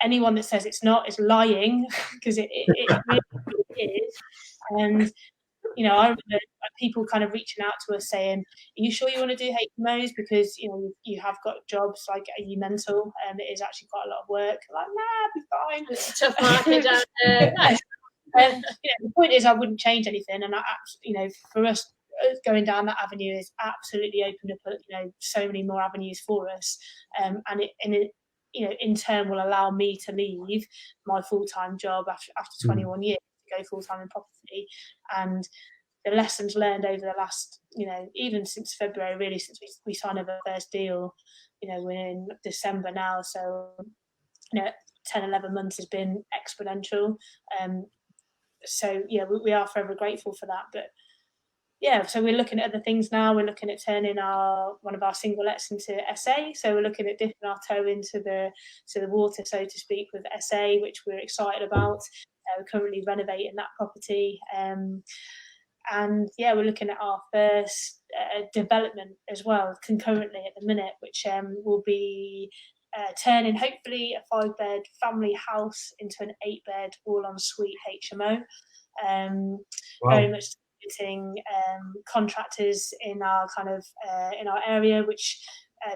Anyone that says it's not is lying, because it really is. And, you know, I remember people kind of reaching out to us saying, "Are you sure you want to do HMOs? Because, you know, you have got jobs. Like, are you mental? And it is actually quite a lot of work." I'm like, nah, be fine. It's a tough market down there. You know, the point is, I wouldn't change anything, and you know, for us, going down that avenue is absolutely opened up, you know, so many more avenues for us, and it you know, in turn will allow me to leave my full-time job after 21 years to go full-time in property. And the lessons learned over the last, you know, even since February, really, since we signed our first deal, you know, we're in December now, so, you know, 10-11 months has been exponential. So yeah, we are forever grateful for that. But yeah, so we're looking at other things now. We're looking at turning one of our single lets into SA. So we're looking at dipping our toe into the water, so to speak, with SA, which we're excited about. We're currently renovating that property, and yeah, we're looking at our first development as well concurrently at the minute, which will be turning hopefully a 5-bed family house into an 8-bed all-en-suite HMO. Wow. Very much getting contractors in our kind of in our area, which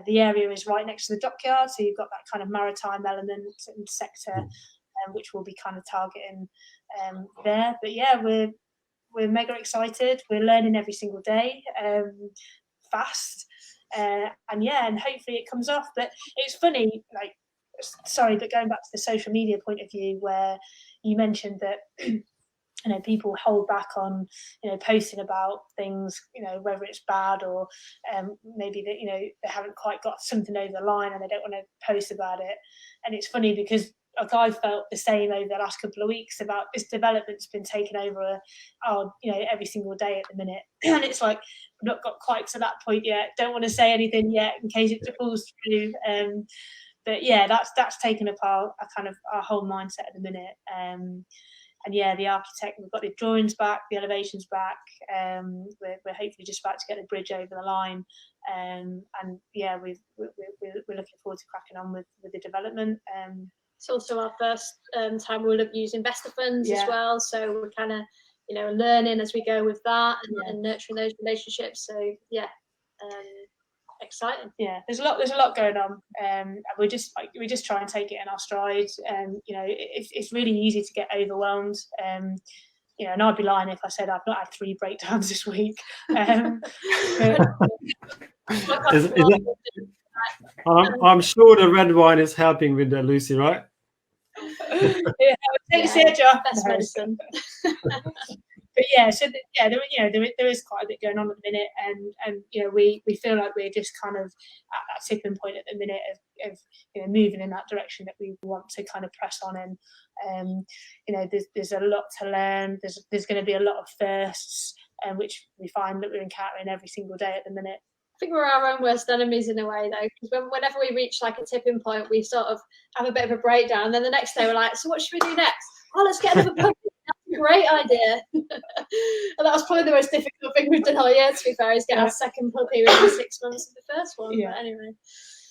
the area is right next to the dockyard, so you've got that kind of maritime element and sector. which we'll be kind of targeting there. But yeah, we're mega excited. We're learning every single day, fast, and hopefully it comes off. But it's funny, like, sorry, but going back to the social media point of view, where you mentioned that people hold back on posting about things, whether it's bad or maybe that they haven't quite got something over the line and they don't want to post about it. And it's funny because I've felt the same over the last couple of weeks about this development's been taken over every single day at the minute. And it's like, we've not got quite to that point yet. Don't want to say anything yet in case it falls through. But yeah, that's taken up our whole mindset at the minute. And yeah, the architect, we've got the drawings back, the elevations back. We're hopefully just about to get the bridge over the line. And yeah, we're looking forward to cracking on with the development. It's also our first time we'll have used investor funds as well. So we're kind of, learning as we go with that and nurturing those relationships. So yeah, exciting. Yeah, there's a lot going on. And we just try and take it in our stride. It's really easy to get overwhelmed. And I'd be lying if I said I've not had 3 breakdowns this week. I'm sure the red wine is helping with that, Lucy, right? Thanks, Josh. Best medicine. But yeah, so there is quite a bit going on at the minute, and we feel like we're just kind of at that tipping point at the minute of moving in that direction that we want to kind of press on in. There's a lot to learn. There's going to be a lot of firsts, which we find that we're encountering every single day at the minute. I think we're our own worst enemies in a way, though, because whenever we reach like a tipping point, we sort of have a bit of a breakdown, and then the next day we're like, so what should we do next? Oh, let's get another puppy. That's a great idea. And that was probably the most difficult thing we've done all year, to be fair, is get our second puppy within 6 months of the first one. Yeah. But anyway.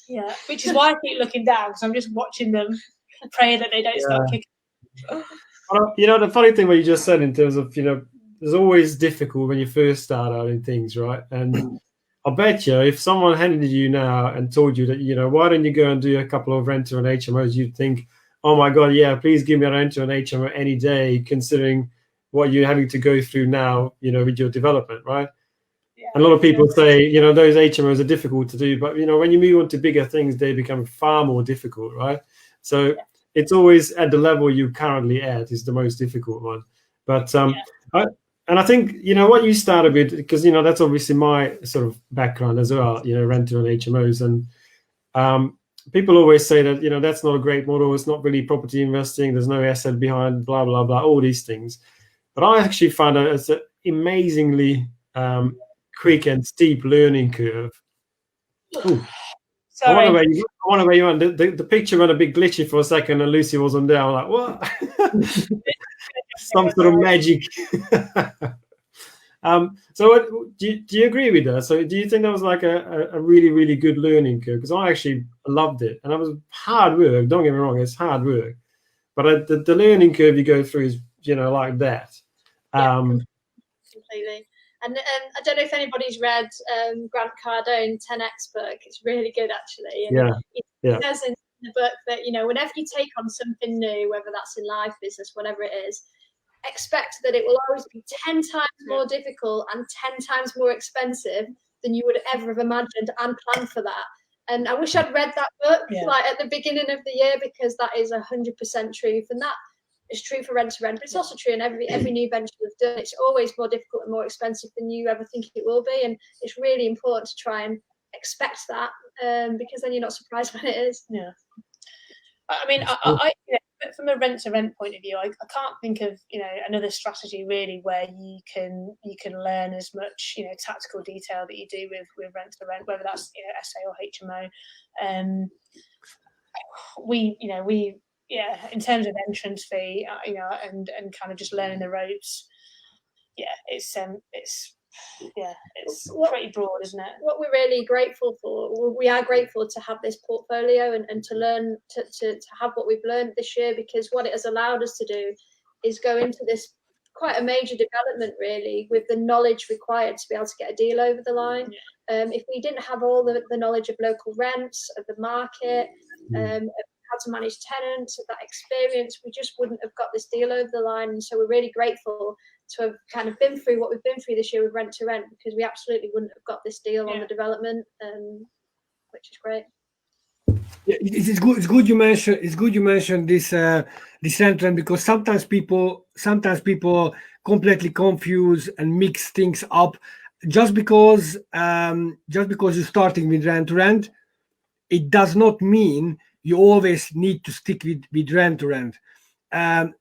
Yeah, which is why I keep looking down, because I'm just watching them, praying that they don't start kicking. Well, the funny thing what you just said in terms of, it's always difficult when you first start out in things, right? And I bet you if someone handed you now and told you that, why don't you go and do a couple of renter and HMOs, you'd think, oh my God, yeah, please give me a renter and HMO any day, considering what you're having to go through now, with your development, right? Yeah. And a lot of people say, those HMOs are difficult to do, but, when you move on to bigger things, they become far more difficult, right? So it's always at the level you're currently at is the most difficult one. But I think, what you started with, because, that's obviously my sort of background as well, rental and HMOs. And people always say that, that's not a great model. It's not really property investing. There's no asset behind, blah, blah, blah, all these things. But I actually found that it's an amazingly quick and steep learning curve. Ooh. Sorry. I wonder where you went. The picture went a bit glitchy for a second and Lucy wasn't there. I'm like, what? Some sort of magic. So do you agree with that? So do you think that was like a really, really good learning curve? Because I actually loved it. And it was hard work. Don't get me wrong, it's hard work. But the learning curve you go through is, like that. Completely. And I don't know if anybody's read Grant Cardone's 10X book. It's really good, actually. And it says in the book that, whenever you take on something new, whether that's in life, business, whatever it is, expect that it will always be 10 times more difficult and 10 times more expensive than you would ever have imagined and planned for that. And I wish I'd read that book like at the beginning of the year, because that is 100% truth. And that is true for rent to rent, but it's also true in every new venture we've done. It's always more difficult and more expensive than you ever think it will be. And it's really important to try and expect that, because then you're not surprised when it is. Yeah. I mean, I from a rent to rent point of view, I can't think of another strategy really where you can learn as much tactical detail that you do with rent to rent, whether that's SA or HMO. We in terms of entrance fee, and kind of just learning the ropes. Yeah, it's pretty broad, isn't it? What we're really grateful for, we are grateful to have this portfolio and to learn to have what we've learned this year, because what it has allowed us to do is go into this quite a major development really with the knowledge required to be able to get a deal over the line. If we didn't have all the knowledge of local rents, of the market, of how to manage tenants, of that experience, we just wouldn't have got this deal over the line. And so we're really grateful to have kind of been through what we've been through this year with rent to rent, because we absolutely wouldn't have got this deal on the development, which is great. Yeah, it's good. It's good you mentioned. It's good you mentioned this this rent rent, because sometimes people completely confuse and mix things up. Just because you're starting with rent to rent, it does not mean you always need to stick with rent to rent. And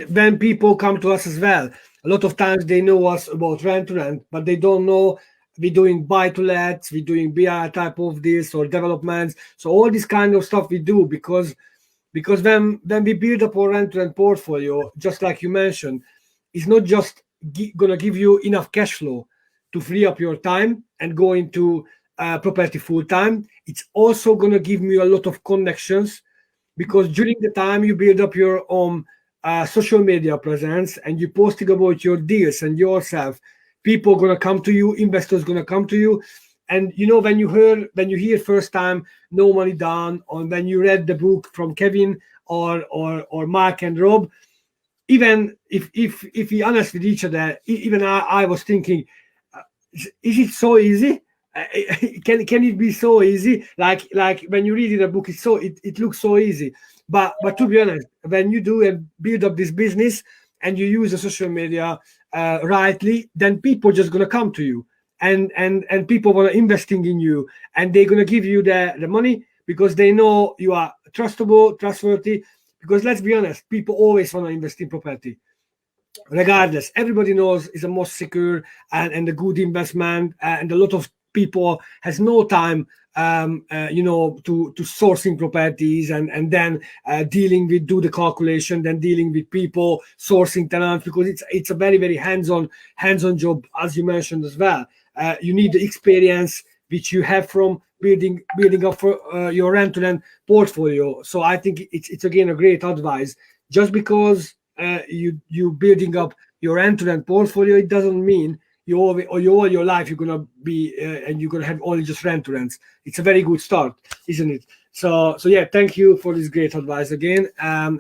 when people come to us as well, a lot of times they know us about rent to rent, but they don't know we're doing buy to lets, we're doing BR type of this or developments. So all this kind of stuff we do because when we build up our rent to rent portfolio, just like you mentioned, it's not just gonna give you enough cash flow to free up your time and go into property full time. It's also gonna give you a lot of connections, because during the time you build up your own social media presence and you posting about your deals and yourself, people gonna come to you, investors gonna come to you. And when you hear first time No Money Down, or when you read the book from Kevin or Mark and Rob, even if we honest with each other, even I was thinking, is it so easy? Can it be so easy? Like when you read in a book, it looks so easy. But to be honest, when you do and build up this business and you use the social media rightly, then people just gonna come to you, and people wanna investing in you, and they're gonna give you the money because they know you are trustworthy. Because let's be honest, people always wanna invest in property. Regardless, everybody knows it's a most secure and a good investment, and a lot of people has no time to sourcing properties and then dealing with do the calculation, then dealing with people sourcing tenants, because it's a very, very hands-on job, as you mentioned as well. You need the experience which you have from building up for your rent-to-rent portfolio. So I think it's again a great advice. Just because you building up your rent-to-rent portfolio, it doesn't mean all your life you're gonna be and you're gonna have only just rent-to-rents. It's a very good start, isn't it? So yeah, thank you for this great advice again.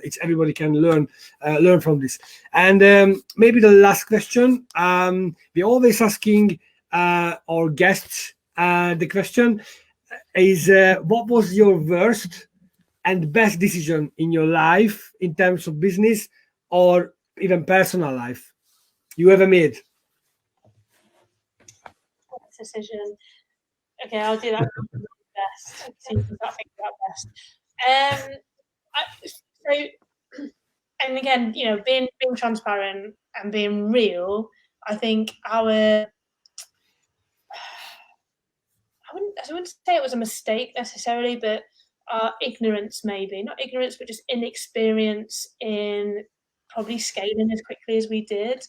It's everybody can learn from this. And maybe the last question. We're always asking our guests the question is, what was your worst and best decision in your life in terms of business or even personal life you ever made? Decision. Okay, I'll do that best. See if I think about best. And again, being transparent and being real, I think I wouldn't say it was a mistake necessarily, but ignorance, maybe not ignorance, but just inexperience in probably scaling as quickly as we did.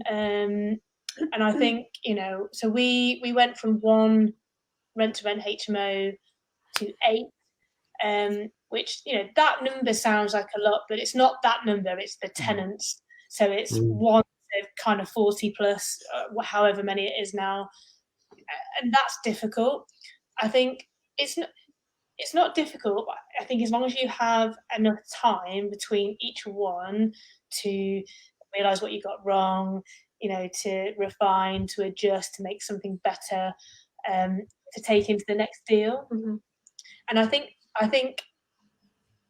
And I think, so we went from 1 rent-to-rent HMO to 8, which, that number sounds like a lot, but it's not that number, it's the tenants. So it's one kind of 40 plus, however many it is now. And that's difficult. I think it's not difficult. I think as long as you have enough time between each one to realize what you got wrong, to refine, to adjust, to make something better, to take into the next deal. Mm-hmm. And I think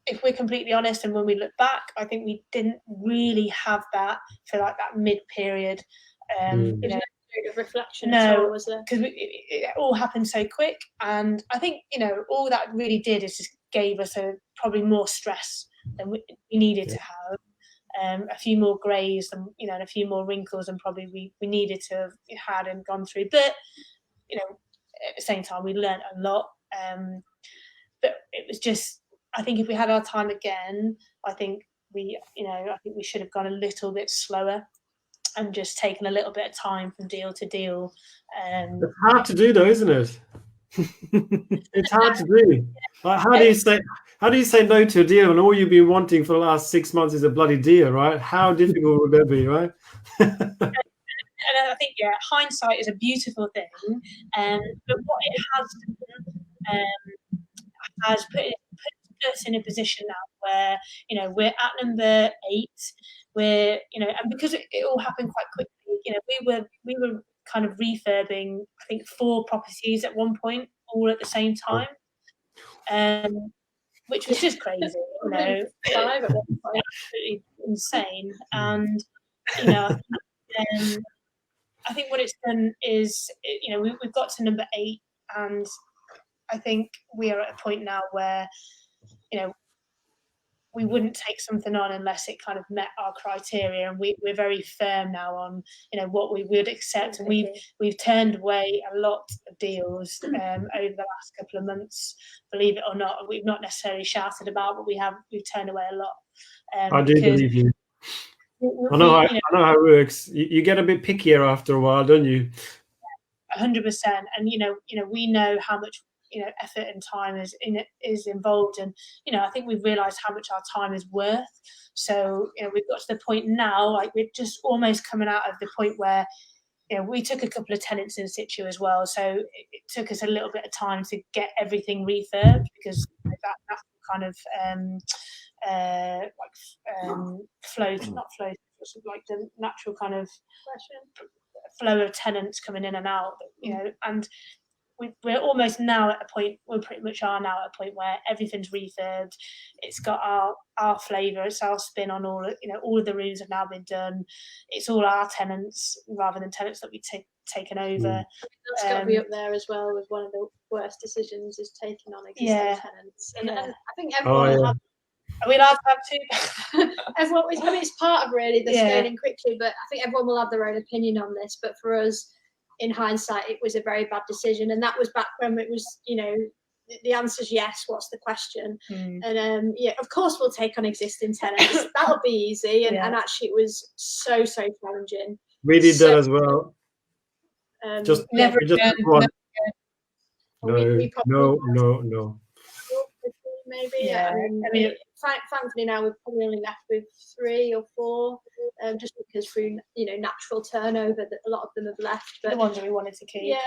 if we're completely honest, and when we look back, I think we didn't really have that for like that mid period. Of reflection. No, was there? Because it all happened so quick, and I think all that really did is just gave us probably more stress than we needed to have. A few more greys and and a few more wrinkles than probably we needed to have had and gone through. But at the same time, we learned a lot. But it was just, I think if we had our time again, I think we should have gone a little bit slower and just taken a little bit of time from deal to deal. It's hard to do, though, isn't it? It's hard to do. Like, how do you say no to a deal, and all you've been wanting for the last 6 months is a bloody deal, right? How difficult would that be, right? And I think hindsight is a beautiful thing, but what it has done has put us in a position now where, you know, we're at number 8. We're, you know, and because it all happened quite quickly, you know, we were kind of refurbing, I think, 4 properties at one point, all at the same time, which was just crazy, you know, 5 at one point, absolutely insane. And, you know, I think what it's done is, you know, we've got to number 8, and I think we are at a point now where, you know, we wouldn't take something on unless it kind of met our criteria, and we're very firm now on, you know, what we would accept. And we've turned away a lot of deals over the last couple of months. Believe it or not, we've not necessarily shouted about, but we've turned away a lot. I do believe you. I know how it works. You get a bit pickier after a while, don't you? 100%. And you know, we know how much, you know, effort and time is involved, and you know, I think we've realised how much our time is worth. So, you know, we've got to the point now, like we're just almost coming out of the point where, you know, we took a couple of tenants in situ as well, so it took us a little bit of time to get everything refurbed, because that's kind of like the natural kind of flow of tenants coming in and out, you know. And we're almost now at a point, we pretty much are now at a point where everything's refurbed. It's got our flavour, it's our spin on all, you know, all of the rooms have now been done. It's all our tenants rather than tenants that we've taken over. That's got to be up there as well with one of the worst decisions is taking on existing tenants. And I think everyone will have. Are we allowed to have 2? Everyone, I mean, it's part of really the scaling quickly, but I think everyone will have their own opinion on this. But for us, in hindsight, it was a very bad decision, and that was back when it was, you know, the answer's yes. What's the question? And yeah, of course we'll take on existing tenants. That'll be easy, and actually it was so challenging. We did that as well. Just never again. No. Maybe. I mean, thankfully now we're probably only left with 3 or 4, just because through, you know, natural turnover that a lot of them have left. But the ones that we wanted to keep. Yeah,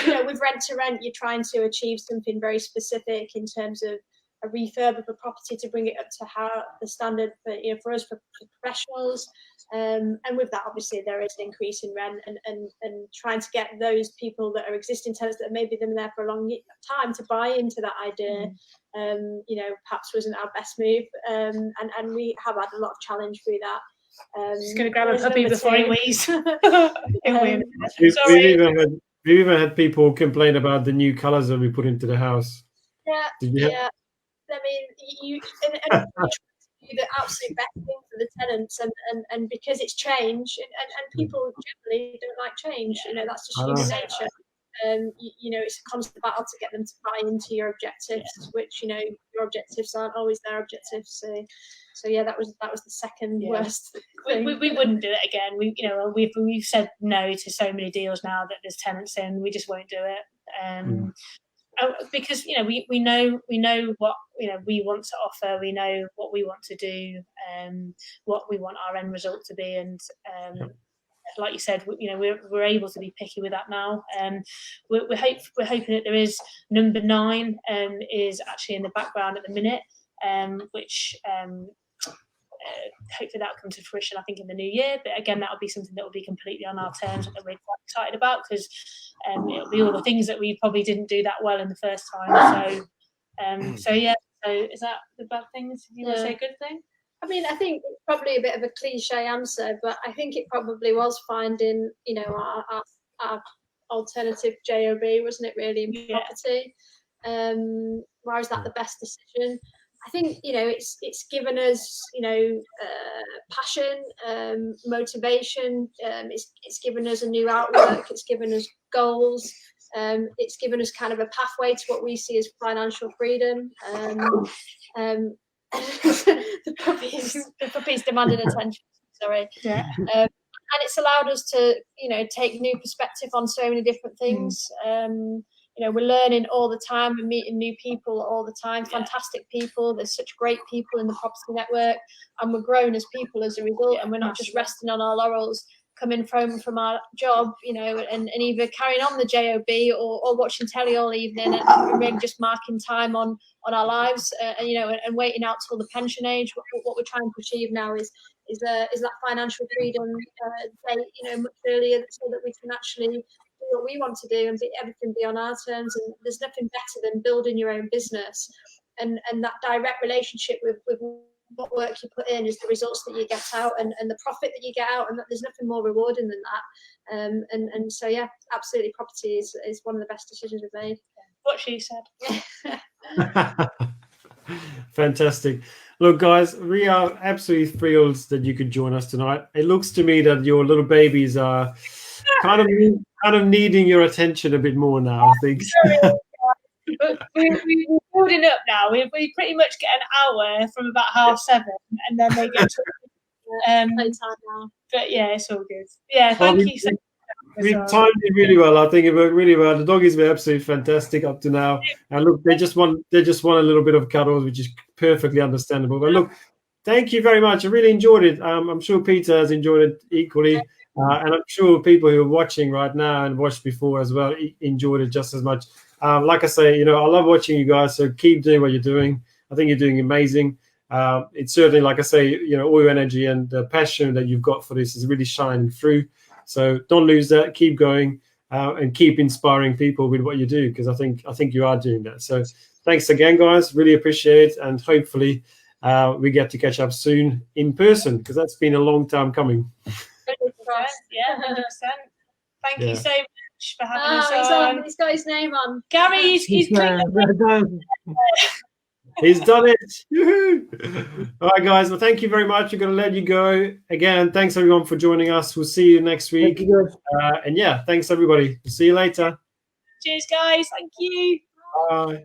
you know, with rent to rent, you're trying to achieve something very specific in terms of a refurb of a property to bring it up to how the standard for, you know, for us, for professionals. And with that, obviously, there is an increase in rent, and trying to get those people that are existing tenants that maybe been there for a long time to buy into that idea, you know, perhaps wasn't our best move. And we have had a lot of challenge through that. Just going to grab a puppy before he wheezes. We even had people complain about the new colours that we put into the house. Yeah. I mean, you and do the absolute best thing for the tenants, and because it's change, and people generally don't like change. You know, that's just human nature. You know, it's a constant battle to get them to buy into your objectives, which, you know, your objectives aren't always their objectives. So yeah, that was the second worst thing. We wouldn't do it again. We've said no to so many deals now that there's tenants in. We just won't do it. Because, you know, we know what, you know, we want to offer. We know what we want to do, what we want our end result to be, and like you said, you know, we're able to be picky with that now. We're hoping that there is number 9 is actually in the background at the minute, which hopefully that'll come to fruition, I think, in the new year. But again, that'll be something that will be completely on our terms that we're quite excited about, because it'll be all the things that we probably didn't do that well in the first time. So is that the bad things? Do you want to say a good thing? I mean, I think it's probably a bit of a cliche answer, but I think it probably was finding, you know, our alternative JOB, wasn't it, really, in property? Why is that the best decision? I think, you know, it's given us, you know, passion, motivation. It's given us a new outlook. It's given us goals. It's given us kind of a pathway to what we see as financial freedom. The puppies demanded attention. Sorry. Yeah. And it's allowed us to, you know, take new perspective on so many different things. You know, we're learning all the time. We're meeting new people all the time, fantastic people. There's such great people in the property network, and we're growing as people as a result, and we're not just resting on our laurels. coming from our job, and either carrying on the job or watching telly all evening and really just marking time on our lives, and waiting out till the pension age. What we're trying to achieve now is that financial freedom date, much earlier, so that we can actually do what we want to do and everything be on our terms. And there's nothing better than building your own business, and that direct relationship with what work you put in is the results that you get out, and the profit that you get out, and there's nothing more rewarding than that. And so yeah, absolutely, property is one of the best decisions we've made. What she said. Fantastic. Look, guys, we are absolutely thrilled that you could join us tonight. It looks to me that your little babies are kind of needing your attention a bit more now, I think. But we're building up now. We pretty much get an hour from about 7:30, and then they get to Playtime now. But yeah, it's all good. Yeah, thank you so much. We've timed it really well. I think it worked really well. The doggies were absolutely fantastic up to now. And look, they just want a little bit of cuddles, which is perfectly understandable. But look, thank you very much. I really enjoyed it. I'm sure Peter has enjoyed it equally. And I'm sure people who are watching right now and watched before as well enjoyed it just as much. Like I say, I love watching you guys. So keep doing what you're doing. I think you're doing amazing. It's certainly, like I say, all your energy and the passion that you've got for this is really shining through. So don't lose that. Keep going and keep inspiring people with what you do, because I think you are doing that. So thanks again, guys. Really appreciate it, and hopefully we get to catch up soon in person, because that's been a long time coming. 100%. Yeah, 100%. Thank you so much for having us on. He's got his name on. Gary, he's He's done it. Yoo-hoo. All right, guys. Well, thank you very much. We're going to let you go. Again, thanks, everyone, for joining us. We'll see you next week. Thank you. And yeah, thanks, everybody. See you later. Cheers, guys. Thank you. Bye.